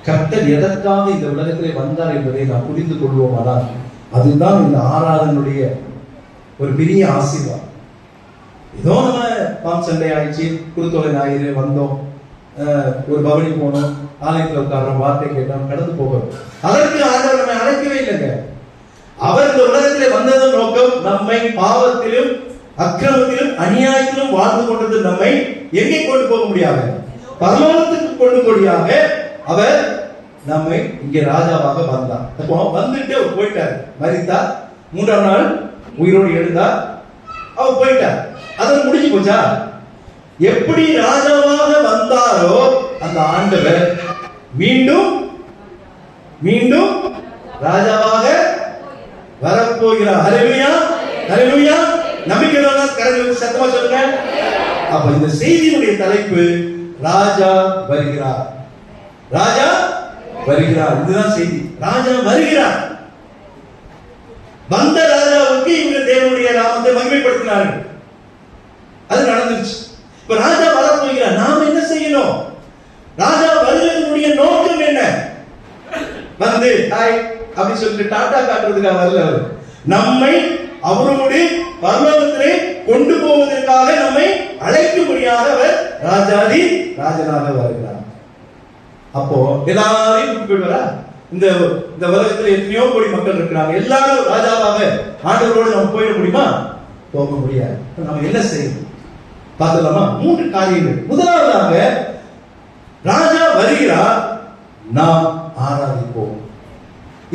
கர்த்தர் எதற்காக இந்த உலகத்திலே வந்தார் என்பதை நாம் புரிந்து கொள்வோமானால் அதுதான் இந்த ஆராதனுடைய ஒரு பெரிய ஆசீர்வாதம். ஏதோ நம்ம பாம் சண்டை ஆயிடுச்சு, குருத்தோலை ஞாயிறு வந்தோம், ஒரு பவனி போனோம், ஆலயத்தில் உட்கார்றோம், வார்த்தை கேட்டோம், கடந்து போகிறோம். அதற்கு ஆண்டவர் நம்மை அழைக்கவே இல்லைங்க. அவர் இந்த உலகத்திலே வந்ததன் நோக்கம் நம்மை பாவத்திலும் அக்கிரமத்திலும் அநியாயத்திலும் வாழ்ந்து கொண்டது நம்மை எங்கே கொண்டு போக முடியாது? பரலோகத்துக்கு கொண்டு போடியாக அவர் நம்மை இங்கே ராஜாவாக வந்தார். வந்துட்டு அவர் போயிட்டார், மரித்தார், 3ஆம் நாள் உயிரோடு எழுந்தார், அவர் போயிட்டார். அதன் முடிஞ்சு போச்சா? எப்படி ராஜாவாக வந்தாரோ அந்த ஆண்டவர் மீண்டும் மீண்டும் ராஜாவாக வரப்போகிறார். ஹல்லேலூயா, ஹல்லேலூயா. நம்பிக்கையோட கரங்களை சத்தமா சொல்லுங்க. அப்ப இந்த செய்தியுடைய தலைப்பு ராஜா வருகிறார். ராஜா வருகிறார், இதுதான் செய்தி. ராஜா வருகிறார். வந்த ராஜாவுக்கு இவங்க தேவனுடைய நாமத்தை மகிமைப்படுத்தினார்கள். அது நடந்துச்சு. இப்ப ராஜா வரப்போகிறார். நாம் என்ன செய்யணும்? ராஜா வருவதனுடைய நோக்கம் என்ன? வந்து ஹாய் அப்படி சொல்லிட்டு டாடா காட்டுறதுக்காக வரல. அவர் நம்மை அவருடைய பரலோகத்திலே கொண்டு போவதற்காக நம்மை அழைக்கும்படியாக அவர் ராஜாதி ராஜனாக வருகிறார். அப்போ எல்லாரையும் கூப்பிட்டு போயிடுவாரா? இந்த உலகத்துல எத்தனையோ கோடி மக்கள் இருக்கிறாங்க, எல்லாரும் ராஜாவாக ஆண்டவரோடு நம்ம போயிட முடியுமா? போக முடியாது. நம்ம என்ன செய்யணும் பார்த்துலாமா? 3 காரியங்கள். முதலாவதாக ராஜா வருகிறார், நாம் ஆராதிப்போம்.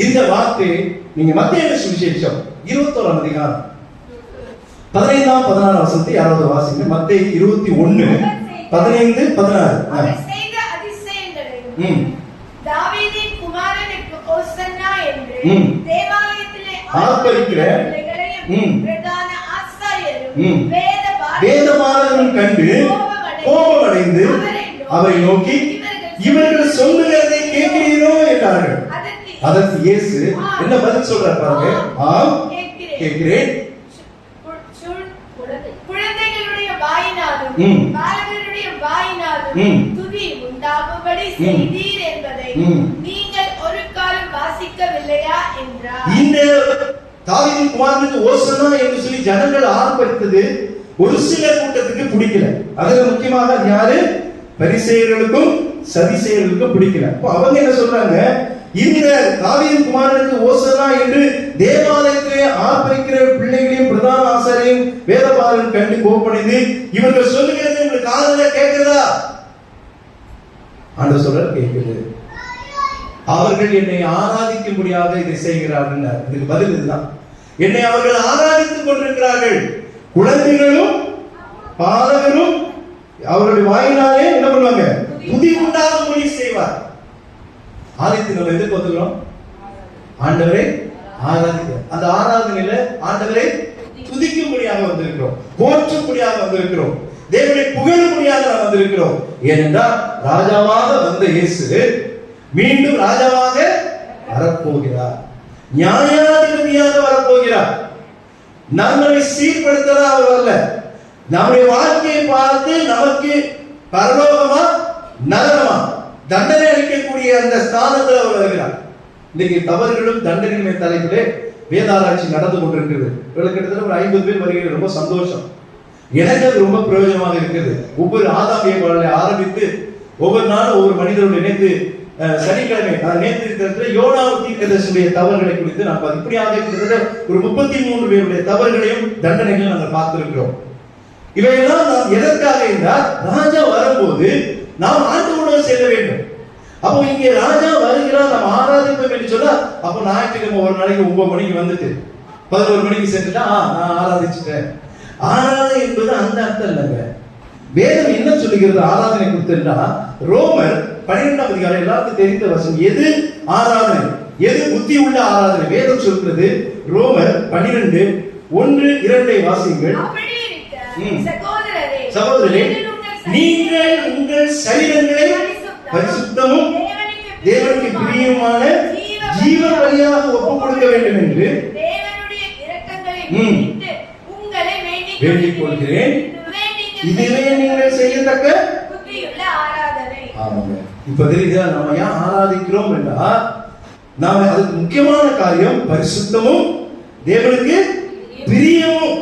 இந்த வார்த்தை நீங்க மத்தேயு சுவிசேஷம் 21ஆம் அதிகாரம் 15ஆம் 16 வசனத்தை யாராவது வாசிங்க. மத்தேயு 21:15-16. தாவீதின் குமாரனுக்கு ஓசன்னா என்று தேவாலயத்திலே ஆர்ப்பரிக்கிற பிரதான ஆசாரியரும் வேதபாரகரும் கண்டு கோபமடைந்து அவரை நோக்கி, இவர்கள் சொல்லுகிறதை கேட்கிறீரோ என்றார்கள். அதற்கு இயேசு என்ன பதில் சொல்றார் பாருங்க. ஆம் கேட்கிறேன். குழந்தைகளுடைய வாயினாலும் பாலகருடைய வாயினாலும் துதி உண்டாகும்படி செய்தீர் என்பதை நீங்கள் ஒரு காலம் வாசிக்கவில்லையா என்றார். இந்த தாவீதின் குமாரனுக்கு ஓசன்னா என்று சொல்லி ஜனங்கள் ஆர்ப்பரித்தது ஒரு சில கூட்டத்துக்கு பிடிக்கல. அதுல முக்கியமாக யாரு? பரிசேயர்களுக்கும் சதிசேயர்களுக்கும் பிடிக்கல. அப்ப அவங்க என்ன சொல்றாங்க? இந்த தாவீதின் குமாரனுக்கு ஓசன்னா என்று தேவாலயத்திலே ஆர்ப்பரிக்கிற பிள்ளைகளையும் பிரதான ஆசாரியையும் வேதபாரகரும் கண்டு கோபமடைந்து, இவர்கள் சொல்லுகிறது உங்களுக்கு காதுல கேட்கிறதா? ஆண்டவர் சொல்றார், கேட்கிறது. அவர்கள் என்னை ஆராதிக்கும்படியாக இதை செய்கிறார்கள். இதுக்கு பதில் இதுதான். என்னை அவர்கள் ஆராதித்துக் கொண்டிருக்கிறார்கள். குழந்தைகளும் பாலகரும் அவருடைய வாயினாலே என்ன பண்ணுவாங்க? துதி உண்டாகும்படி செய்வார். ஆலயத்தில் நம்ம எதுக்கு வந்துக்கிறோம்? ஆண்டவரை ஆராதிக்க. அந்த ஆராதனையில ஆண்டவரை துதிக்கும்படியாக வந்திருக்கிறோம், போற்றும்படியாக வந்திருக்கிறோம், தேவனை புகழும்படியாக நாம் வந்திருக்கிறோம். ஏனென்றால் ராஜாவாக வந்த இயேசு மீண்டும் ராஜாவாக வரப்போகிறார், நியாயாதிபதியாக வரப்போகிறார். நம்மை சீர்படுத்தல அவர் வரல. நம்முடைய வாழ்க்கையை பார்த்து நமக்கு பரலோகமா நரகமா தண்டனை அளிக்கக்கூடிய அந்த ஸ்தானத்தில் அவர் வருகிறார். இன்னைக்கு தவறுகளும் தண்டனைகளும் தலைப்பிலே வேதாராய்ச்சி நடந்து கொண்டிருக்கிறது. கிட்டத்தட்ட ஒரு 50 பேர் வருகிறது. ரொம்ப சந்தோஷம். எனக்கு அது ரொம்ப பிரயோஜனமாக இருக்கிறது. ஒவ்வொரு ஆதாம் ஏவாளை ஆரம்பித்து ஒவ்வொரு நாளும் ஒவ்வொரு மனிதரோடு இணைந்து சனிக்கிழமை நேற்று இருக்கிற யோனாவு தீர்க்கதரிசியுடைய தவறுகளை குறித்து நாம் இப்படியாக கிட்டத்தட்ட ஒரு 33 பேருடைய தவறுகளையும் தண்டனைகளையும் நாங்கள் பார்த்திருக்கிறோம். இவையெல்லாம் நாம் எதற்காக என்றால், ராஜா வரும்போது நாம் ஆண்டவரோடு செல்ல வேண்டும். அப்போ இங்கே ராஜா வருகிறார், நாம் ஆராதிப்போம் என்று சொன்னா, அப்போ ஞாயிற்றுக்கிழமை ஒரு நாளைக்கு 9 மணிக்கு வந்துட்டு 11 மணிக்கு சென்றுட்டா நான் ஆராதிச்சுட்டேன். ஆராதனை என்பது அந்த அர்த்தம் இல்லைங்க. வேதம் என்ன சொல்லுகிறது ஆராதனை குறித்துன்னா, ரோமர் 12ஆம் அதிகாரம் எல்லாருக்கும் தெரிந்த வசனம். எது ஆராதனை, எது புத்தி உள்ள ஆராதனை? வேதம் சொல்கிறது ரோமர் 12 1:2 வாசியுங்கள். சகோதரரே, நீங்கள் உங்கள் சரீரங்களை பரிசுத்தமும் தேவனுக்கு பிரியமான ஜீவ பலியாக ஒப்புக் கொடுக்க வேண்டும் என்று வேண்டிக் கொள்கிறேன். இதுவே நீங்கள் செய்யத்தக்க ஆமாங்க. இப்ப தெரியுதா நம்ம ஏன் ஆராதிக்கிறோம் என்றா, நாம அதுக்கு முக்கியமான காரியம் பரிசுத்தமும் தேவனுக்கு பிரியமும்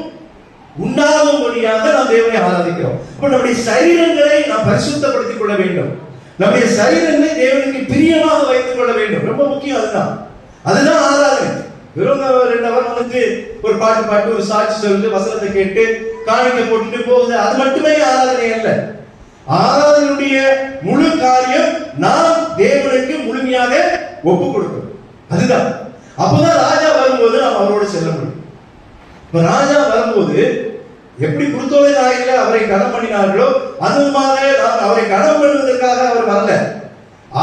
உண்டாகும்படியாக நாம் தேவனை ஆராதிக்கிறோம். இப்ப நம்முடைய சரீரங்களை நாம் பரிசுத்தப்படுத்திக் கொள்ள வேண்டும். நம்முடைய சரீரங்களை தேவனுக்கு பிரியமாக வைத்துக் கொள்ள வேண்டும். ரொம்ப முக்கியம். அதுதான் ஆராதனை. வெறும் 2 அவர் வந்து ஒரு பாட்டு ஒரு சாட்சி சொல்லிட்டு வசனத்தை கேட்டு காணிக்கை போட்டுட்டு போகுது, அது மட்டுமே ஆராதனை அல்ல. ஆராதனையுடைய முழு காரியம் நாம் தேவனுக்கு முழுமையாக ஒப்பு கொடுக்கணும். அதுதான். அப்பதான் ராஜா வரும்போது நாம் அவரோடு செல்ல முடியும். இப்ப ராஜா வரும்போது எப்படி குருத்தோலை நாயில அவரை கனம் பண்ணினார்களோ அதுமாக நாம் அவரை கனம் பண்ணுவதற்காக அவர் வரல,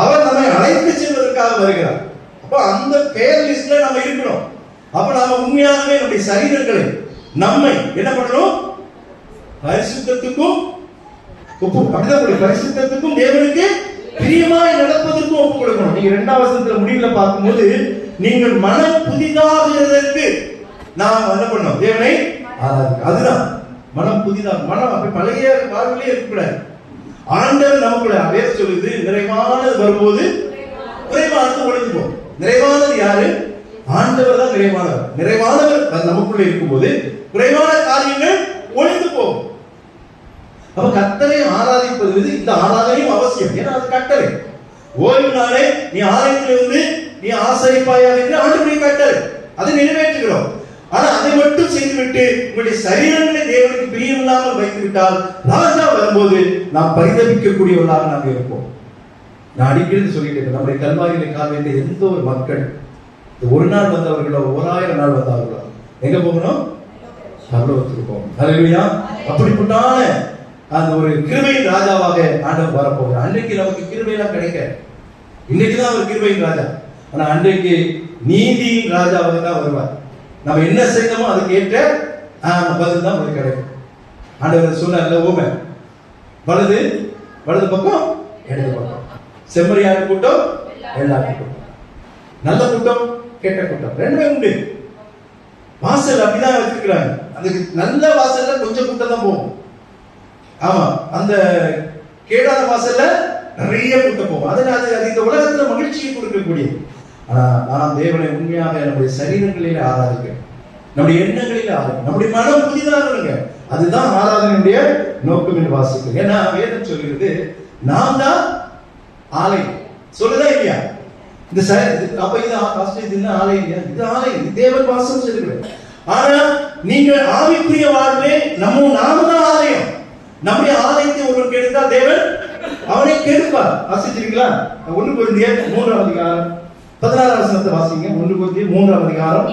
அவர் நம்மை அழைத்து செல்வதற்காக வருகிறார். அப்ப அந்த பேர் லிஸ்ட்ல நம்ம இருக்கணும். அப்ப நாம உண்மையாகவே நம்முடைய சரீரங்களை நம்மை என்ன பண்ணணும், பரிசுத்தத்துக்கும் பரிசுத்தத்துக்கும் தேவனுக்கு பிரியமாய் நடப்பதற்கும் ஒப்புக் கொடுக்கணும். நீங்க 2ஆம் வசனத்துல முடிவுல பார்க்கும்போது, நீங்கள் மனம் புதிதாகிறதற்கு நாம் என்ன பண்ணோம், தேவனை ஆராதிக்க. அதுதான் மனம் புதிதாக. மனம் அப்படி பழைய வாழ்விலே இருக்கக்கூடாது. ஆண்டவர் நமக்குள்ள வேற சொல்லுது, நிறைவானது வரும்போது குறைவானது ஒழிஞ்சு போகும். நிறைவானது யாரு? ஆண்டவர் தான் நிறைவானவர். நிறைவானவர் நமக்குள்ள இருக்கும்போது குறைவான காரியங்கள் ஒழிந்து போகும். அப்ப கர்த்தரை ஆராதிப்பது, இந்த ஆராதனையும் அவசியம். ஏன்னா அது கட்டளை. ஓய்வு நாளே நீ ஆலயத்திலிருந்து நீ ஆசரிப்பாயாக என்று ஆண்டவருடைய கட்டளை, அதை நிறைவேற்றுகிறோம். ஆனா அதை மட்டும் செய்துவிட்டு உங்களுடைய சரீரங்களை தேவனுக்கு பிரியமில்லாமல் வைத்துவிட்டால் ராஜா வரும்போது நாம் பரிதபிக்கக்கூடியவர்களாக நாம் இருப்போம். நான் அடிக்கடி சொல்லிட்டு, நம்முடைய கல்வாரியிலே காலையில எந்த ஒரு மக்கள் ஒரு நாள் வந்தவர்களோ 1000 நாள் வந்தவர்களோ எங்க போகணும், பரலோகத்துக்கு போகணும். ஹல்லேலூயா. அப்படிப்பட்டான அந்த ஒரு கிருபையின் ராஜாவாக ஆண்டவர் வரப்போகிறார். அன்றைக்கு நமக்கு கிருபையெல்லாம் கிடைக்க, இன்னைக்குதான் அவர் கிருபையின் ராஜா. ஆனா அன்றைக்கு நீதியின் ராஜாவாக தான் வருவார். நம்ம என்ன செய்தோமோ அதுக்கு ஏற்ற பதில் தான் நமக்கு கிடைக்கும். ஆண்டவர் சொன்னார்ல, ஓமை வலது பக்கம் இடது பக்கம், செம்மறியான கூட்டம் எல்லா கூட்டம், நல்ல கூட்டம் கெட்ட கூட்டம் ரெண்டுமே உண்டு. வாசல் அப்படிதான் வச்சிருக்கிறாங்க. அதுக்கு நல்ல வாசல்ல கொஞ்சம் கூட்டம் தான் போகும். ஆமா, அந்த கேடாத வாசல்ல நிறைய கூட்டம் போகும். அதனால அது இந்த உலகத்துல மகிழ்ச்சியை கொடுக்கக்கூடிய. ஆனா நாம் தேவனை உண்மையாக நம்முடைய சரீரங்களிலே ஆராதிக்க, நம்முடைய எண்ணங்களிலே ஆராதிக்க, நம்முடைய மனம் புதிதாகணுங்க. அதுதான் ஆராதனையுடைய நோக்கம் என்று வாசிக்கிறோம். ஏன்னா வேதம் சொல்கிறது, நாம் தான் ஆலயம். சொல்லுதா இல்லையா? இந்த அப்ப இது என்ன ஆலயம் இல்லையா? இது ஆலயம், இது தேவன் வாசம் செய்கிறது. ஆனா நீங்கள் ஆவிக்குரிய வாழ்வே நாம தான் ஆலயம். நம்முடைய ஆலயத்தை ஒருவன் கெடுத்தால் தேவன் அவனை கெடுப்பார். வாசிச்சிருக்கீங்களா? 1 கொரிந்தியர் 3ஆம் அதிகாரம் 16ஆம் வசனத்தை வாசிங்க. 1 கொரிந்தியர் 3ஆம் அதிகாரம்.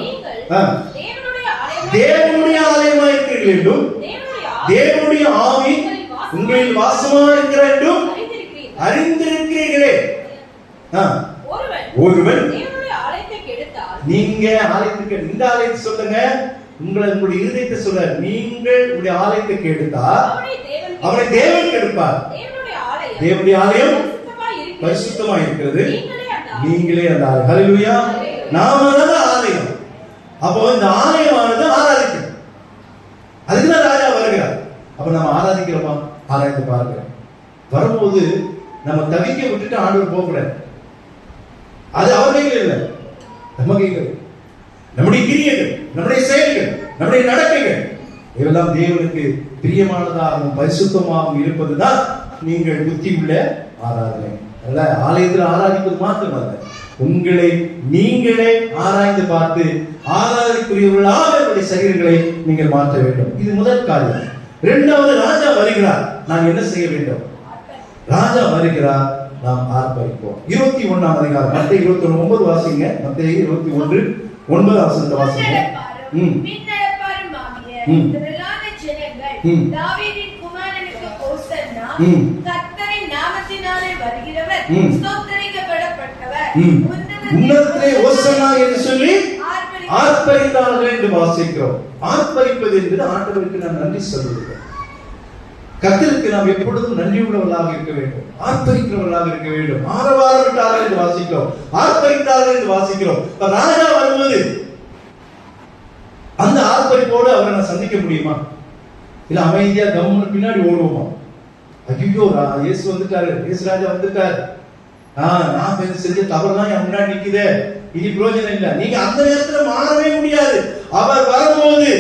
தேவனுடைய ஆலயமா இருக்கிறீர்கள் என்றும் தேவனுடைய ஆவி உங்களில் வாசமா இருக்கிற என்றும் அறிந்திருக்கிறீர்களே. ஒருவன் நீங்க ஆலயத்துக்கு, இந்த ஆலயத்தை சொல்லுங்க, உங்களுடைய இருதயத்தை சொல்ல, நீங்கள் உங்களுடைய ஆலயத்தை கெடுத்தால் அவனை தேவன் கெடுப்பார். தேவனுடைய ஆலயம் பரிசுத்தமா இருக்கிறது, நீங்களே அந்த ஆலயம். ஹல்லேலூயா. நாம தான் ஆலயம். அப்போ இந்த ஆலயமானது ஆராதிக்கும். அதுக்குதான் ராஜா வருகிறார். அப்ப நம்ம ஆராதிக்கிறோமா? ஆராய்ந்து பாருங்க. வரும்போது நம்ம தவிக்க விட்டுட்டு ஆண்டவர் போகக்கூடாது. அது அவர் கையில் இல்லை, நம்ம கையில். நம்முடைய கிரியைகள், நம்முடைய செயல்கள், நம்முடைய நடக்கைகள் இதெல்லாம் தேவனுக்கு பிரியமானதாகவும் பரிசுத்தமாகவும் இருப்பதுதான் நீங்கள் புத்தி உள்ள ஆராதனை. அல்ல ஆலயத்தில் ஆராதிப்பது மாத்திரமல்ல, உங்களை நீங்களே ஆராய்ந்து பார்த்து ஆராதனைக்குரியவர்களாக உங்களுடைய சரீரங்களை நீங்கள் மாற்ற வேண்டும். இது முதல் காரியம். 2வது, ராஜா வருகிறார், நான் என்ன செய்ய வேண்டும்? ராஜா வருகிறார், நாம் ஆர்ப்பரிப்போம். 21ஆம் அதிகாரம் மத்தேயு 21:9 வாசிங்க. மத்தேயு 21:9 வசனத்தை வாசிங்க. தாவீதின் குமாரனுக்கு ஹோசன்னா, கர்த்தரின் நாமத்தினாலே வருகிறவர் ஸ்தோத்திரிக்கப்படப்பட்டவர், உன்னதத்திலே ஹோசன்னா என்று சொல்லி ஆர்ப்பரித்தார்கள் என்று வாசிக்கிறோம். ஆர்ப்பரிப்பது என்பது ஆண்டவருக்கு நாம் நன்றி சொல்லுவது. கர்த்தருக்கு நாம் எப்பொழுதும் நன்றி உள்ளவர்களாக இருக்க வேண்டும், ஆர்ப்பரிக்கிறவர்களாக இருக்க வேண்டும். ஆரவாரமிட்டார்கள் என்று வாசிக்கிறோம், ஆர்ப்பரித்தார்கள் என்று வாசிக்கிறோம். ராஜா வருவது அந்த ஆர்ப்பரிப்போடு அவரை நான் சந்திக்க முடியுமா? இல்ல அமைதியா கவர்மெண்ட் பின்னாடி ஓடுவோமா? ஐயோ இயேசு வந்துட்டாரு, இயேசு ராஜா வந்துட்டாரு, நான் செஞ்ச தவறுதான் என் முன்னாடி நிக்குதே, இனி பிரயோஜனம் இல்லை. நீங்க அந்த நேரத்தில் மாறவே முடியாது. அவர் வரும்போது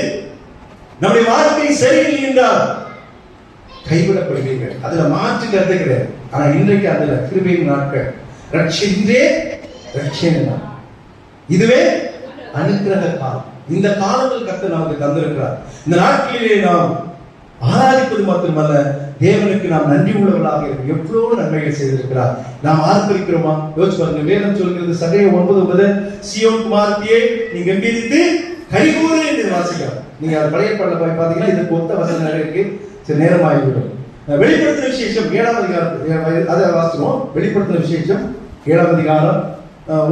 நம்முடைய வாழ்க்கை சரியில்லை என்றால் கைவிடப்படுவீர்கள். அதுல மாற்று கருத்து கிடையாது. ஆனா இன்றைக்கு அதுல கிருபையின் நாட்கள், ரட்சின்றே ரட்சணை, இதுவே அனுக்கிரக காலம். இந்த காலங்கள் கர்த்தர் நமக்கு தந்திருக்கிறார். இந்த நாட்களிலே நாம் ஆராதிப்பது மட்டுமல்ல, தேவனுக்கு நாம் நன்றி உள்ளவர்களாக இருக்கும். எவ்வளவு நன்மைகள் செய்திருக்கிறார். நாம் ஆர்ப்பரிக்கிறோமா? யோசிச்சு பாருங்க. வேதம் சொல்கிறது சகரியா 9:9, சீயோன் குமாரத்தியே நீ கம்பீரித்து கைகூறு என்று வாசிக்கிறோம். நீங்க பழைய பாடல போய் பாத்தீங்கன்னா இதுக்கு ஒத்த வசனம் நிறைய இருக்கு. சரி, நேரம் ஆகிவிடும். வெளிப்படுத்தின விசேஷம் 7ஆம் அதிகாரம் அதை வாசிக்கிறோம். வெளிப்படுத்தின விசேஷம் 7ஆம் அதிகாரம்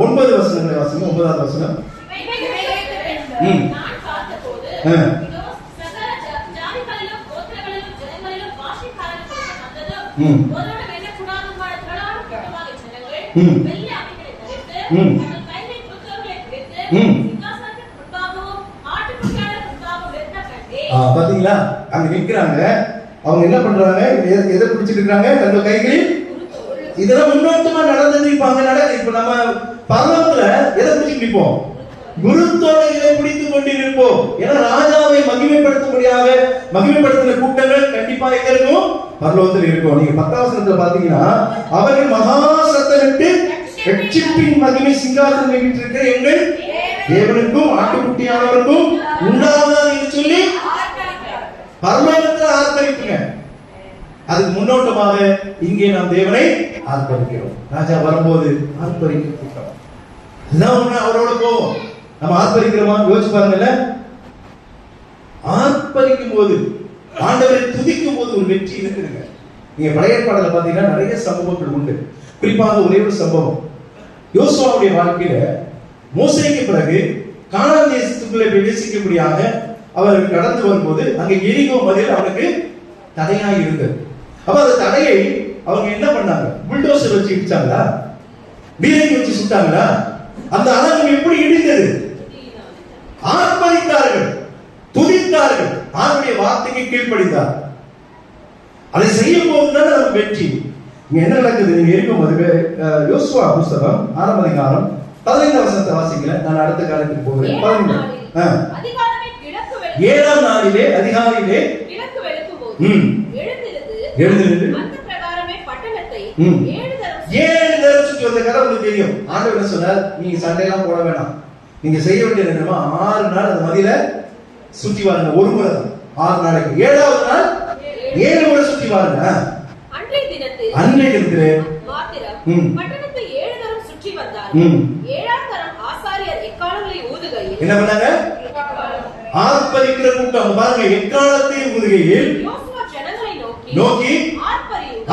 9 வசனங்களை வாசிக்கிறோம். 9வது வசனம். பாத்தீங்களா? அங்க நிக்கிறாங்க, அவங்க என்ன பண்றாங்க? எதை பிடிச்சிட்டு இருக்காங்க? தங்கள் கைகளில். இதெல்லாம் முன்னோட்டமா நடந்தது. இப்ப அங்க நடக்குது. இப்ப நம்ம பரலோகத்துல எதை பிடிச்சிட்டு நிற்போம்? குருத்தோலைகளை பிடித்துக் கொண்டிருப்போம். ஏன்னா ராஜாவை மகிமைப்படுத்தின கூட்டங்கள் கண்டிப்பா எங்க இருக்கும்? பரலோகத்தில் இருக்கும். நீங்க 10ஆம் வசனத்துல பாத்தீங்கன்னா, அவர்கள் மகா சத்தமிட்டு ரட்சிப்பின் மகிமை சிங்காசனம் வீற்றிருக்கிற எங்கள் தேவனுக்கும் ஆட்டுக்குட்டியானவருக்கும் உண்டாவதா என்று சொல்லி பரலோகத்தில் ஆர்ப்பரிப்புங்க. அதுக்கு முன்னோட்டமாக இங்கே நாம் தேவனை ஆர்ப்பரிக்கிறோம். ராஜா வரும்போது ஆர்ப்பரிக்கிறோம். அதுதான் அவரோட போவோம். நம்ம ஆர்ப்பரிக்கிறோமா? யோசிச்சு பாருங்கல்ல. ஆர்ப்பரிக்கும் போது, ஆண்டவரை துதிக்கும் போது ஒரு வெற்றி இருக்குதுங்க. நீங்க பழைய பாடல பாத்தீங்கன்னா நிறைய சம்பவங்கள் உண்டு. குறிப்பாக ஒரே ஒரு சம்பவம், யோசுவாவுடைய வாழ்க்கையில மோசேக்கு பிறகு கானான் தேசத்துக்குள்ளே பிரவேசிக்கும்படியாக அவர் கடந்து வரும்போது அங்க எரிகோ மதில் அவனுக்கு தடையாய் இருந்தது. அப்ப அந்த தடையை அவங்க என்ன பண்ணாங்க? புல்டோசர் வச்சு இடிச்சாங்களா? பீரங்கி வச்சு சுட்டாங்களா? அந்த அலங்கம் எப்படி இடிந்தது? ஆர்ப்பரித்தார்கள், துதித்தார்கள், ஆண்டவருடைய வார்த்தைக்கு கீழ்ப்படிந்தார். அதை செய்யும் போதுதான் நமக்கு வெற்றி. இங்க என்ன நடக்குது? நீங்க இருக்கும் போது யோசுவா புஸ்தகம் 6ஆம் அதிகாரம் 15ஆம் வசனத்தை வாசிக்கல. நான் அடுத்த காலத்துக்கு போகிறேன். 7ஆம் நாளிலே அதிகாலையிலே கிழக்கு வெளுக்கும்போது எழுந்திருந்து அந்த பிரகாரமே பட்டணத்தை 7 தரம் சுற்றி வந்த கதை உங்களுக்கு தெரியும். ஆண்டவர் என்ன சொன்னார்? நீங்க சண்டையெல்லாம் போட வேணாம். நீங்க செய்ய வேண்டியது என்னமா? 6 நாள் அந்த மதியில சுற்றி வாருங்க. ஒரு முறை தான், 6 நாளைக்கு. 7ஆவது நாள் 7 முறை சுற்றி வாருங்க. அன்றைய தினத்திலே பட்டணத்தை 7 தரம் சுற்றி வந்தார். 7ஆம் தரம் ஆசாரியர் எக்காளங்களை ஊதுகையில் என்ன பண்ணாங்க? ஆர்ப்பரிக்கிற கூட்டம் பாருங்க. எக்காலத்தை ஊதுகையில் யோசுவா ஜனங்களை நோக்கி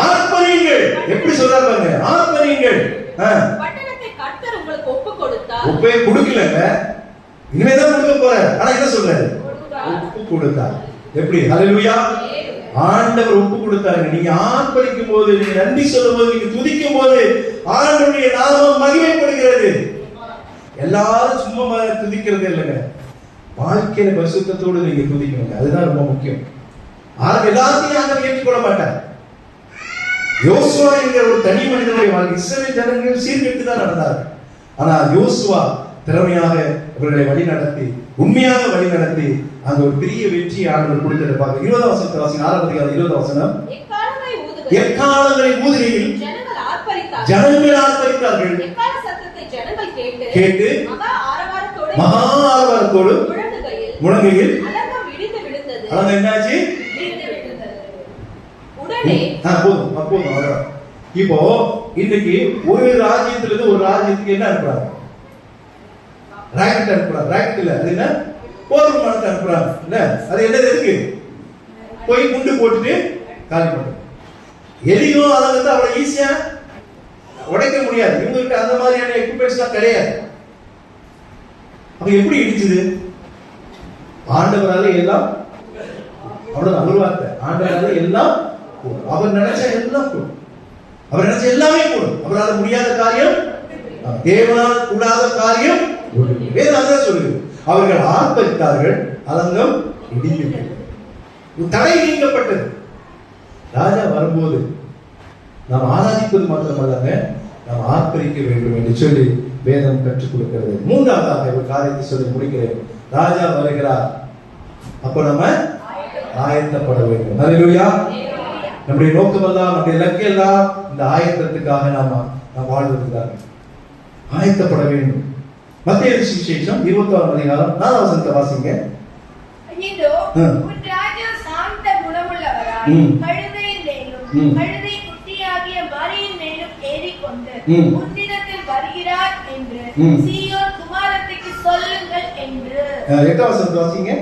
ஆர்ப்பரியுங்கள். எப்படி சொல்றாரு பாருங்க, ஆர்ப்பரியுங்கள். பட்டணத்தை கர்த்தர் உங்களுக்கு ஒப்பு கொடுத்தார். ஒப்பே கொடுக்கலங்க, இனிமேதான் கொடுக்க போறார். ஆனா என்ன சொல்றாரு? ஒப்பு கொடுத்தார். எப்படி? ஹல்லேலூயா. ஆண்டவர் ஒப்பு கொடுத்தாருங்க. நீங்க ஆர்ப்பரிக்கும் போது, நீங்க நன்றி சொல்லும் போது, நீங்க துதிக்கும் போது ஆண்டவருடைய நாமம் மகிமைப்படுகிறது. எல்லாரும் சும்மா துதிக்கிறது இல்லைங்க, வாழ்க்கையில பரிசுத்தத்தோடு நீங்க துதிக்கணுங்க. அதுதான் ரொம்ப முக்கியம். எல்லாத்தையும் ஆண்டவர் ஏற்றுக்கொள்ள மாட்டார். யோசுவா என்கிற ஒரு தனி மனிதனுடைய வாழ்க்கை, இஸ்ரவேல் ஜனங்கள் சீர்கெட்டு தான் நடந்தார்கள். ஆனா யோசுவா திறமையாக அவர்களை வழி நடத்தி, உண்மையாக வழி நடத்தி அங்க ஒரு பெரிய வெற்றி ஆண்டவர் கொடுத்திருப்பாங்க. 20ஆம் வசனத்தை வாசிங்க. 6ஆம் அதிகாரம் 20ஆம் வசனம். எக்காளங்களை ஊதுகையில் ஜனங்கள் ஆர்ப்பரித்தார்கள். எக்காள சத்தத்தை ஜனங்கள் கேட்டு மகா ஆரவாரத்தோடு முழங்குகையில் அலங்கம் இடிந்து விழுந்தது. அலங்கம் என்னாச்சு? உடனே போதும் அவ்வளவுதான். இப்போ இன்னைக்கு ஒரு ராஜ்யத்திலிருந்து ஒரு ராஜ்யத்துக்கு என்ன அனுப்புறாங்க? ராக்கெட் அனுப்புறாங்க. ராக்கெட் இல்ல, அது என்ன? போர் விமானத்தை அனுப்புறாங்க. இல்ல, அது என்னது? எதுக்கு? போய் குண்டு போட்டுட்டு காலி பண்ணுறது. எரியும் அதை வந்து அவ்வளவு ஈஸியா உடைக்க முடியாது. இவங்ககிட்ட அந்த மாதிரியான எக்யூப்மெண்ட்ஸ் எல்லாம் கிடையாது. அப்ப எப்படி இடிச்சது? ஆண்டவரால எல்லாம், அவ்வளவுதான் ஒரு வார்த்தை, ஆண்டவரால எல்லாம் கூடும். அவர் நினைச்ச எல்லாம் கூடும். அவர் நினைச்ச எல்லாமே கூடும். அவரால் முடியாத காரியம், தேவனால் கூடாத காரியம் வேதம் சொல்லுது. அவர்கள் ஆர்ப்பரித்தார்கள், அலங்கம் இடிந்தது, தடை நீக்கப்பட்டது. ராஜா வரும்போது நாம் ஆராதிப்பது மாத்திரமல்ல, நாம் ஆர்ப்பரிக்க வேண்டும் என்று சொல்லி வேதம் கற்றுக் கொடுக்கிறது. மூன்றாவதாக ஒரு காரியத்தை சொல்லி முடிக்கிறேன். ராஜா வருகிறார், அப்ப நம்ம ஆயத்தப்பட வேண்டும். அல்லேலூயா. நம்முடைய நோக்கமெல்லாம், நம்முடைய இலக்கெல்லாம் இந்த ஆயத்தத்துக்காக நாம் வாழ்வதற்காக ஆயத்தப்பட வேண்டும். மத்தேயு சுவிசேஷம் 26 அதிகாரம் 4 வசனத்தை வாசிங்க. இதோ உன் ராஜா சாந்த குணமுள்ளவராய் கழுதையின் மேலும் கழுதை குட்டியாகிய மரியின் மேலும் ஏறிக்கொண்டு உன்னிடத்தில் வருகிறார் என்று சீயோன் குமாரத்திற்கு சொல்லுங்கள் என்று. 8 வசனத்தை வாசிங்க.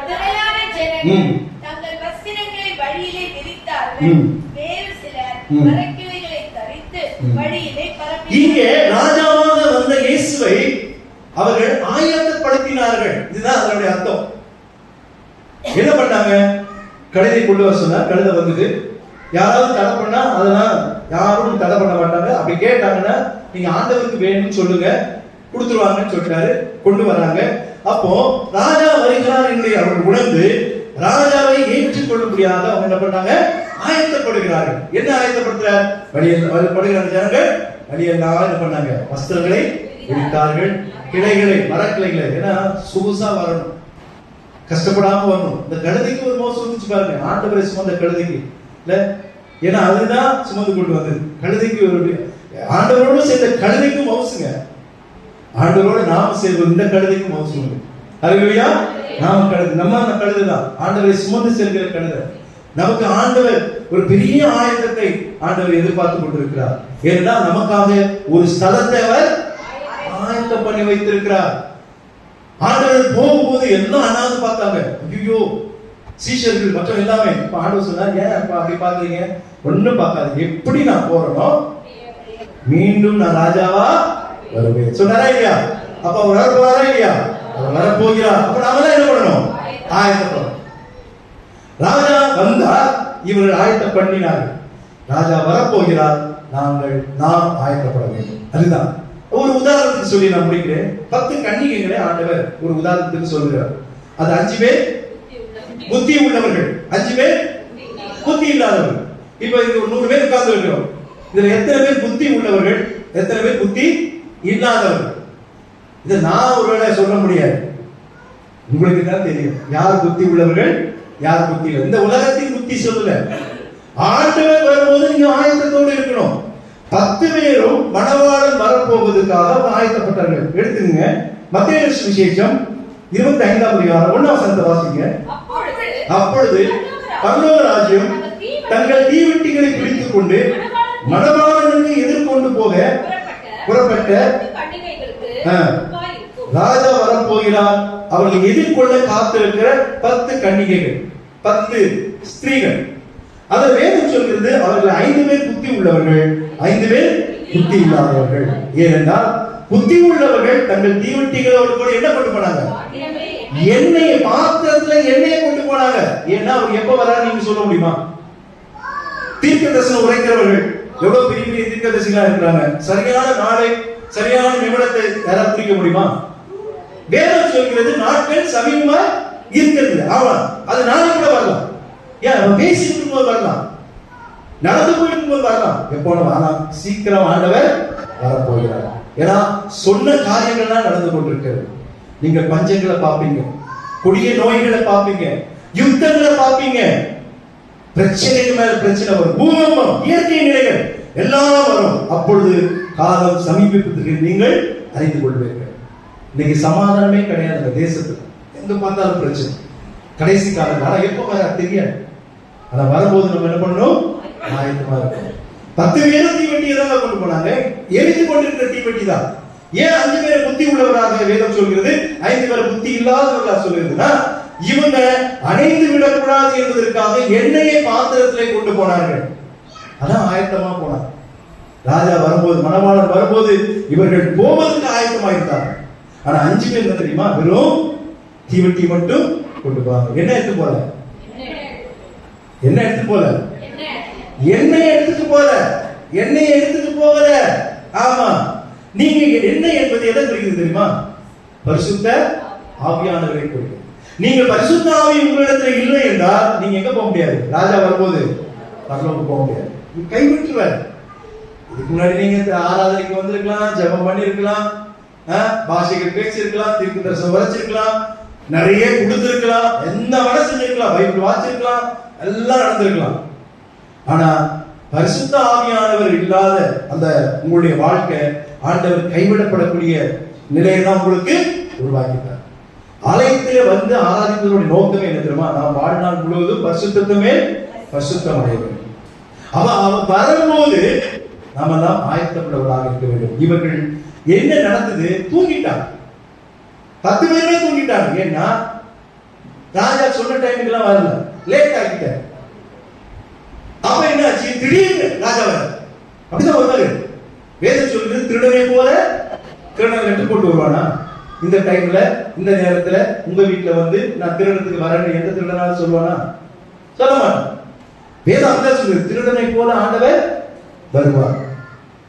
திரளான ஜனங்கள் தங்கள் வஸ்திரங்களை வழியிலே விரித்தார்கள், வேறு சிலர் மரக்கிளைகளை தரித்து வழியிலே பரப்பி. இங்கே ராஜாவாக வந்த இயேசுவை அவர்கள் ஆயத்தப்படுத்தினார்கள். இதுதான் அதனுடைய அர்த்தம். என்ன பண்ணாங்க? கழுதை கொண்டு வர சொன்னா கழுதை வந்தது. யாராவது தடை பண்ணா அதெல்லாம் யாரும் தடை பண்ண மாட்டாங்க. அப்படி கேட்டாங்கன்னா நீங்க ஆண்டவருக்கு வேணும்னு சொல்லுங்க, கொடுத்துருவாங்கன்னு சொல்லிட்டாரு. கொண்டு வராங்க. அப்போ ராஜா வருகிறார் என்று அவர்கள் உணர்ந்து ராஜாவை ஏற்றுக்கொள்ளும்படியாக அவங்க என்ன பண்ணாங்க? ஆயத்தப்படுகிறார்கள். என்ன ஆயத்தப்படுத்துறார்? படுகிற ஜனங்கள் வழியெல்லாம் என்ன பண்ணாங்க? வஸ்திரங்களை விரித்தார்கள், கிளைகளை, மரக்கிளைகளை. ஏன்னா சொகுசா வரணும், கஷ்டப்படாம வரணும். இந்த கழுதைக்கு ஒரு மோசம் வந்துச்சு பாருங்க, ஆண்டவரை சுமந்த கழுதைக்கு இல்ல, ஏன்னா அதுதான் சுமந்து கொண்டு வந்தது. கழுதைக்கு ஒரு ஆண்டவரோடு சேர்ந்த கழுதைக்கு மவுசுங்க. ஆண்டவரோட நாம சேர்வது இந்த கழுதைக்கு மவுசு உண்டு. அல்லேலூயா. நாம கழுது, நம்ம அந்த கழுதுதான் ஆண்டவரை சுமந்து செல்கிற கழுதை. நமக்கு ஆண்டவர் ஒரு பெரிய ஆயத்தத்தை ஆண்டவர் எதிர்பார்த்து கொண்டிருக்கிறார். ஏன்னா நமக்காக ஒரு ஸ்தலத்தை அவர் ஆயத்தம் பண்ணி வைத்திருக்கிறார். ஆண்டவர் போகும்போது எல்லாம் அண்ணாந்து பார்த்தாங்க. ஐயோ, சீஷர்கள் மற்றும் எல்லாமே. இப்ப ஆண்டவர் சொன்னார், ஏன் அப்படி பாக்குறீங்க? ஒண்ணும் பார்க்காது, எப்படி நான் போறனோ மீண்டும் நான் ராஜாவா வருவேன் சொன்னாரா இல்லையா? அப்ப அவர் வரப்போறாரா இல்லையா? அவர் வரப்போகிறார். அப்ப நாம தான் என்ன பண்ணணும்? ஆயத்தப்படணும். ராஜா வந்தார், இவர்கள் ஆயத்தம் பண்ணினார்கள். ராஜா வரப்போகிறார், நாம் ஆயத்தப்பட வேண்டும். அதுதான் ஒரு உதாரணத்துக்கு சொல்லி நான் முடிக்கிறேன். 10 கன்னிகைகளை ஆண்டவர் ஒரு உதாரணத்துக்கு சொல்லுகிறார். அது 5 பேர் புத்தி உள்ளவர்கள், 5 பேர் புத்தி இல்லாதவர்கள். இப்ப இங்க ஒரு 100 பேர் உட்கார்ந்து இருக்கிறோம். இதுல எத்தனை பேர் புத்தி உள்ளவர்கள், எத்தனை பேர் புத்தி இல்லாதவர்கள்? இதை நான் ஒருவேளை சொல்ல முடியாது, உங்களுக்கு தான் தெரியும் யார் புத்தி உள்ளவர்கள் யார் புத்தி இல்லை. இந்த உலகத்தின் புத்தி சொல்லல, ஆண்டவர் வரும்போது நீங்க ஆயத்தத்தோடு இருக்கணும். 10 பேரும் மணவாளன் வரப்போவதற்காக ஆயத்தப்பட்டார்கள். எடுத்துங்க மத்தேயு சுவிசேஷம் 25 அதிகாரம் 1 வசனத்தை வாசிங்க. அப்பொழுது பரலோக ராஜ்யம் தங்கள் தீவெட்டிகளை பிடித்துக் கொண்டு மணவாளனுக்கு எதிர்கொண்டு போக புறப்பட்ட ராஜா வரப்போகிறார். அவர்கள் எதிர்கொள்ள காத்திருக்கிற 10 கன்னிகைகள், 10 ஸ்திரீகள். அதை வேதம் சொல்கிறது, அவர்கள் 5 பேர் புத்தி உள்ளவர்கள், 5 பேர் புத்தி இல்லாதவர்கள். ஏனென்றால் புத்தி உள்ளவர்கள் தங்கள் தீவெட்டிகளோடு கூட என்ன கொண்டு போனாங்க? எண்ணெயை, பாத்திரத்துல எண்ணெயை கொண்டு போனாங்க. ஏன்னா அவர் எப்ப வராரு நீங்க சொல்ல முடியுமா? தீர்க்க தரிசனம் உரைக்கிறவர்கள் எவ்வளவு பெரிய பெரிய தீர்க்க தரிசிகளா இருக்கிறாங்க. சரியான நாளை, சரியான நிமிடத்தை யாராவது குறிக்க முடியுமா? வேதம் சொல்கிறது நாட்கள் சமீபமா இருக்கிறது. ஆமா, அது நாளைக்கு கூட வரலாம். ஏன் பேசிட்டு இருக்கும்போது வரலாம், நடந்து போயிருக்கும் போது வரலாம், எப்போ வரலாம். சீக்கிரம் ஆண்டவர் வரப்போகிறார். ஏன்னா சொன்ன காரியங்கள்லாம் நடந்து கொண்டிருக்கிறது. நீங்க பஞ்சங்களை பார்ப்பீங்க, கொடிய நோய்களை பார்ப்பீங்க, யுத்தங்களை பார்ப்பீங்க, பிரச்சனைக்கு மேல பிரச்சனை வரும், பூகம்பம், இயற்கை நிலைகள் எல்லாம் வரும். அப்பொழுது காலம் சமீபத்திற்கு நீங்கள் அறிந்து கொள்வீர்கள். இன்னைக்கு சமாதானமே கிடையாது இந்த தேசத்துல, எங்க பார்த்தாலும் பிரச்சனை. கடைசி காலம் ஆனா எப்ப வர தெரியாது. ஆனா வரும்போது நம்ம என்ன பண்ணணும்? ஆயத்தமா இருக்கணும். 10 பேரும் தீவெட்டியை தான் கொண்டு போனாங்க, எரிந்து கொண்டிருக்கிற தீவெட்டி தான். ஏன் 5 பேர் புத்தி உள்ளவராக வேதம் சொல்கிறது, 5 பேர் புத்தி இல்லாதவர்களாக சொல்லுகிறதுனா, இவங்க அணைந்து விடக்கூடாது என்பதற்காக எண்ணெயை பாத்திரத்திலே கொண்டு போனார்கள். அதான் ஆயத்தமா போனாங்க. ராஜா வரும்போது, மணவாளன் வரும்போது இவர்கள் போவதற்கு ஆயத்தமா இருந்தார்கள். ஆனா 5 பேர் என்ன தெரியுமா, வெறும் தீவட்டி மட்டும் கொண்டு போவாங்க. என்ன எடுத்து போல, என்ன எடுத்து போல, எண்ணெய் எடுத்துட்டு போல, எண்ணெய் எடுத்துட்டு போகல. ஆமா, நீங்க எண்ணெய் என்பது எதை குறிக்கிறது தெரியுமா? பரிசுத்த ஆவியானவரை குறிக்கிறது. நீங்க பரிசுத்த ஆவி உங்களிடத்தில் இல்லை என்றால் நீங்க எங்க போக முடியாது? ராஜா வரும்போது பரலோகம் போக முடியாது, கைவிட்டுருவார். இதுக்கு முன்னாடி நீங்க ஆராதனைக்கு வந்திருக்கலாம், ஜெபம் பண்ணிருக்கலாம், பாஷைகள் பேசிருக்கலாம், தீர்க்க தரிசனம் வரைச்சிருக்கலாம், நிறைய கொடுத்திருக்கலாம், என்ன வேலை செஞ்சிருக்கலாம், பைபிள் வாசிச்சிருக்கலாம், எல்லாம் நடந்திருக்கலாம். ஆனா பரிசுத்த ஆவியானவர் இல்லாத அந்த உங்களுடைய வாழ்க்கை ஆண்டவர் கைவிடப்படக்கூடிய நிலையை தான் உங்களுக்கு உருவாக்கிட்டார். ஆலயத்திலே வந்து ஆராதிப்பதனுடைய நோக்கமே என்ன தெரியுமா? நாம் வாழ்நாள் முழுவதும் பரிசுத்தமே பரிசுத்தம் அடைய வேண்டும். அவன் வரும்போது நாம எல்லாம் ஆயத்தப்படவர்களாக இருக்க வேண்டும். இவர்கள் என்ன நடந்தது? தூங்கிட்டாங்க, 10 பேருமே தூங்கிட்டாங்க. ஏன்னா ராஜா சொன்ன டைமுக்கு எல்லாம் வரல, லேட் ஆகிட்டார். அப்ப என்ன ஆச்சு? திடீர்னு ராஜா வர அப்படிதான் வருவாரு. வேதம் சொல்லுது, திருடனை போல திருடனை என்று போட்டு வருவானா? இந்த டைம்ல இந்த நேரத்துல உங்க வீட்டுல வந்து நான் திருடத்துக்கு வரேன்னு எந்த திருடனாலும் சொல்லுவானா? சொல்ல மாட்டான். வேதம் அப்படிதான் சொல்லுது, திருடனை போல ஆண்டவர் வருவார்.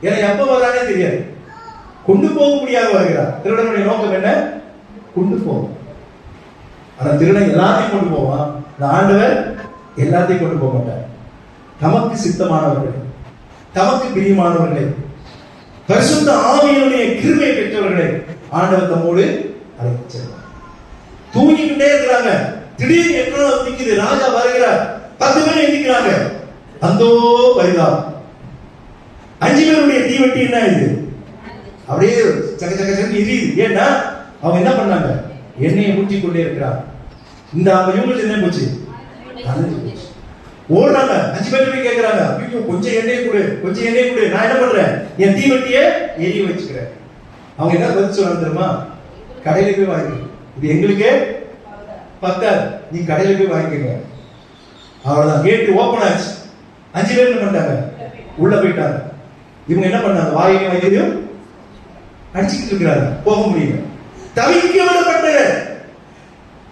ஏன்னா எப்ப வரானே தெரியாது, கொண்டு போக முடியாத வருகிறார். திருடனுடைய நோக்கம் என்ன? கொண்டு போவோம். ஆனா திருடன் எல்லாத்தையும் கொண்டு போவான், ஆண்டவர் எல்லாத்தையும் கொண்டு போக மாட்டார். தமக்கு சித்தமானவர்கள், தமக்கு பிரியமானவர்களை, பரிசுத்த ஆவியினுடைய கிருபை பெற்றவர்களை ஆண்டவர் தம்மோடு அழைத்து செல்வார். தூங்கிக்கிட்டே இருக்கிறாங்க, திடீர்னு எத்தனை நிக்குது, ராஜா வருகிறார், 10 பேர் எந்திக்கிறாங்க. அந்தோ பரிதாபம், 5 பேருடைய தீவட்டி என்ன இது அப்படியே சக சக சக எரியுது. ஏன்னா அவங்க என்ன பண்ணாங்க? எண்ணெயை ஊற்றி கொண்டே இருக்கிறாங்க. இந்த இவங்களுக்கு என்ன போச்சு? ஓடுறாங்க. 5 பேர் போய் கேட்கிறாங்க, ஐயோ கொஞ்சம் எண்ணெய் கொடு, கொஞ்சம் எண்ணெய் கொடு, நான் என்ன பண்றேன்? என் தீவட்டியை எரிய வச்சுக்கிறேன். அவங்க என்ன பதில் சொல்றாங்க தெரியுமா? கடையில போய் வாங்கிக்க, இது எங்களுக்கே பத்தாது, நீ கடையில போய் வாங்கிக்கங்க. அவ்வளவுதான், கேட்டு ஓபன் ஆச்சு. 5 பேர் என்ன பண்ணிட்டாங்க? உள்ள போயிட்டாங்க. இவங்க என்ன பண்ணாங்க? வாயையும் வயிறையும் அடிச்சுக்கிட்டு இருக்கிறாங்க, போக முடியல. தவிக்க விடப்பட்ட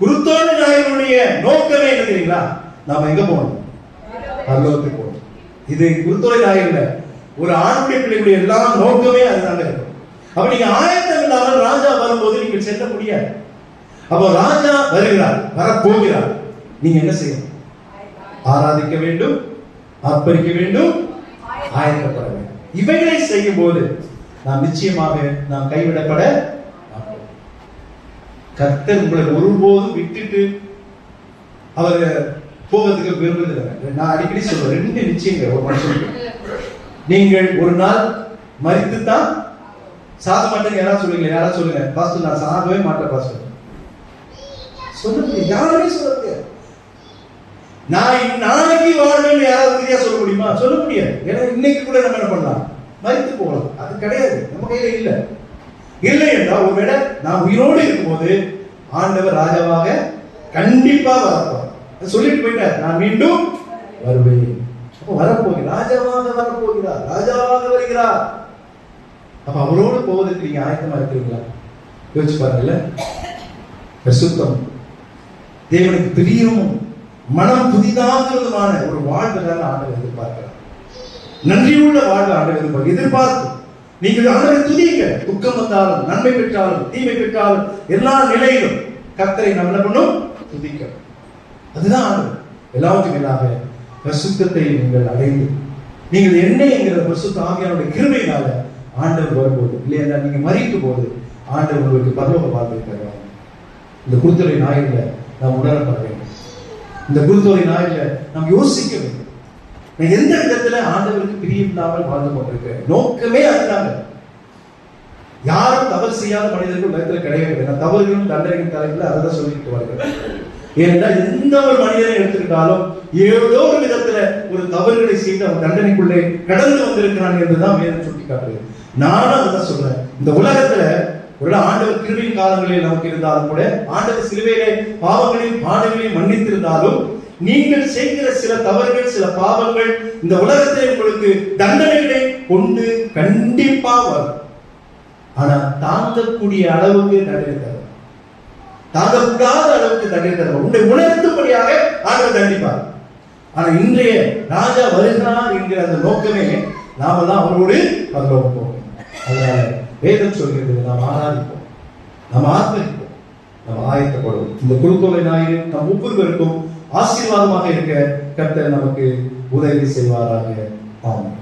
குருத்தோலை நாயகனுடைய நோக்கமே என்ன தெரியுங்களா? நாம எங்க போகணும்? பரலோகத்துக்கு போகணும். இது குருத்தோலை நாயகன் ஒரு ஆணுடைய பிள்ளைகளுடைய எல்லா நோக்கமே அதுதான் இருக்கும். அப்ப நீங்க ஆயத்தம் இல்லாமல் ராஜா வரும்போது நீங்கள் செல்ல முடியாது. அப்போ ராஜா வருகிறார், வரப்போகிறார், நீங்க என்ன செய்யணும்? ஆராதிக்க வேண்டும், அர்ப்பணிக்க வேண்டும், ஆயத்தப்பட வேண்டும். இவைகளை செய்யும் போது நாம் நிச்சயமாக நாம் கைவிடப்பட கர்த்தர் உங்களை ஒருபோதும் விட்டுட்டு அவர் போகிறதுக்கு விரும்புவதில்லை. நான் அடிக்கடி சொல்றேன், 2 நிச்சயங்கள் ஒரு மனுஷனுக்கு. நீங்கள் ஒரு நாள் மரித்து தான் சாக மாட்டேன்னு யாராவது சொல்லுங்க, யாராவது சொல்லுங்க, பாஸ்டர் நான் சாகவே மாட்டேன் பாஸ்டர் சொல்லுங்க, யாருமே சொல்லுங்க. நான் நாளைக்கு வாழ்வேன் யாராவது உறுதியா சொல்ல முடியுமா? சொல்ல முடியாது. ஏன்னா இன்னைக்கு கூட நம்ம என்ன பண்ணலாம்? மரித்து போகலாம். அது கிடையாது, நம்ம கையில இல்ல. இல்லை என்றால் ஒருவேளை நான் உயிரோடு இருக்கும்போது ஆண்டவர் ராஜாவாக கண்டிப்பா வரப்போறார் சொல்லிட்டு போயிட்டார், நான் மீண்டும் வருவேன். அப்ப வரப்போகிறார், ராஜாவாக வரப்போகிறார், ராஜாவாக வருகிறார். அப்ப அவரோடு போவதற்கு நீங்க ஆயத்தமா இருக்கிறீங்களா? யோசிச்சு பாருங்கல்ல. பரிசுத்தம், தேவனுக்கு பிரியமும் மனம் புதிதாகிறதுமான ஒரு வாழ்வு தான் ஆண்டவர் எதிர்பார்க்கிறார். நன்றியுள்ள வாழ்வு ஆண்டவர் எதிர்பார்த்து நீங்கள் ஆண்டவரை துதியுங்க. துக்கம் வந்தாலும், நன்மை பெற்றாலும், தீமை பெற்றாலும், எல்லா நிலையிலும் கர்த்தரை நம்ம என்ன பண்ணும்? துதிக்க. அதுதான் ஆண்டவர். எல்லாவற்றுக்கும் மேலாக பரிசுத்தத்தை நீங்கள் அடைந்து நீங்கள் என்ன என்கிற பரிசுத்த ஆவியானுடைய கிருபையினால ஆண்டவர் வரும்போது, இல்லையா நீங்க மறிக்கும் போது ஆண்டவர் உங்களுக்கு பரலோக வாழ்வை தருவாங்க. இந்த குருத்தொலை நாயில நாம் உணரப்பட வேண்டும். இந்த குருத்தொலை நாயில நாம் யோசிக்க வேண்டும். நான் எந்த விதத்துல ஆண்டவருக்கு பிரியம் இல்லாமல் வாழ்ந்து கொண்டிருக்கிறேன். நோக்கமே அதுதாங்க. யாரும் தவறு செய்யாத மனிதர்கள் உலகத்தில் கிடையாது. நான் தவறுகளும் தண்டனைகள் தலைப்பில் அதை தான் சொல்லிட்டு வருகிறேன். ஏனென்றால் எந்த ஒரு மனிதனை எடுத்துக்கிட்டாலும் ஏதோ ஒரு விதத்துல ஒரு தவறுகளை செய்து அவன் தண்டனைக்குள்ளே கடந்து வந்திருக்கிறான் என்றுதான் வேதம் சுட்டி காட்டுகிறது. நானும் அதுதான் சொல்றேன். இந்த உலகத்துல ஒரு ஆண்டவர் கிருபையின் காலங்களில் நமக்கு இருந்தாலும் கூட, ஆண்டவர் சிலுவையிலே பாவங்களையும் பாடுகளையும் மன்னித்திருந்தாலும், நீங்கள் செய்கிற சில தவறுகள், சில பாவங்கள் இந்த உலகத்தில் உங்களுக்கு தண்டனைகளை கொண்டு கண்டிப்பா வரும். ஆனா தாங்கக்கூடிய அளவுக்கு தண்டனை தருவார், தாங்கக்கூடாத அளவுக்கு தண்டனை தருவார். உன்னை உணர்த்தும்படியாக ஆண்டவர் தண்டிப்பார். ஆனா இன்றைய ராஜா வருகிறார் என்கிற அந்த நோக்கமே நாம தான் அவரோடு பரலோகம் போகும். அதனால வேதம் சொல்கிறது, நாம் ஆராதிப்போம், நாம் ஆர்ப்பரிப்போம், நாம் ஆயத்தப்படுவோம். இந்த குருத்தோலை ஞாயிறு நம் ஒவ்வொருவருக்கும் ஆசீர்வாதமாக இருக்க கர்த்தர் நமக்கு உதவி செய்வாராக. ஆமென்.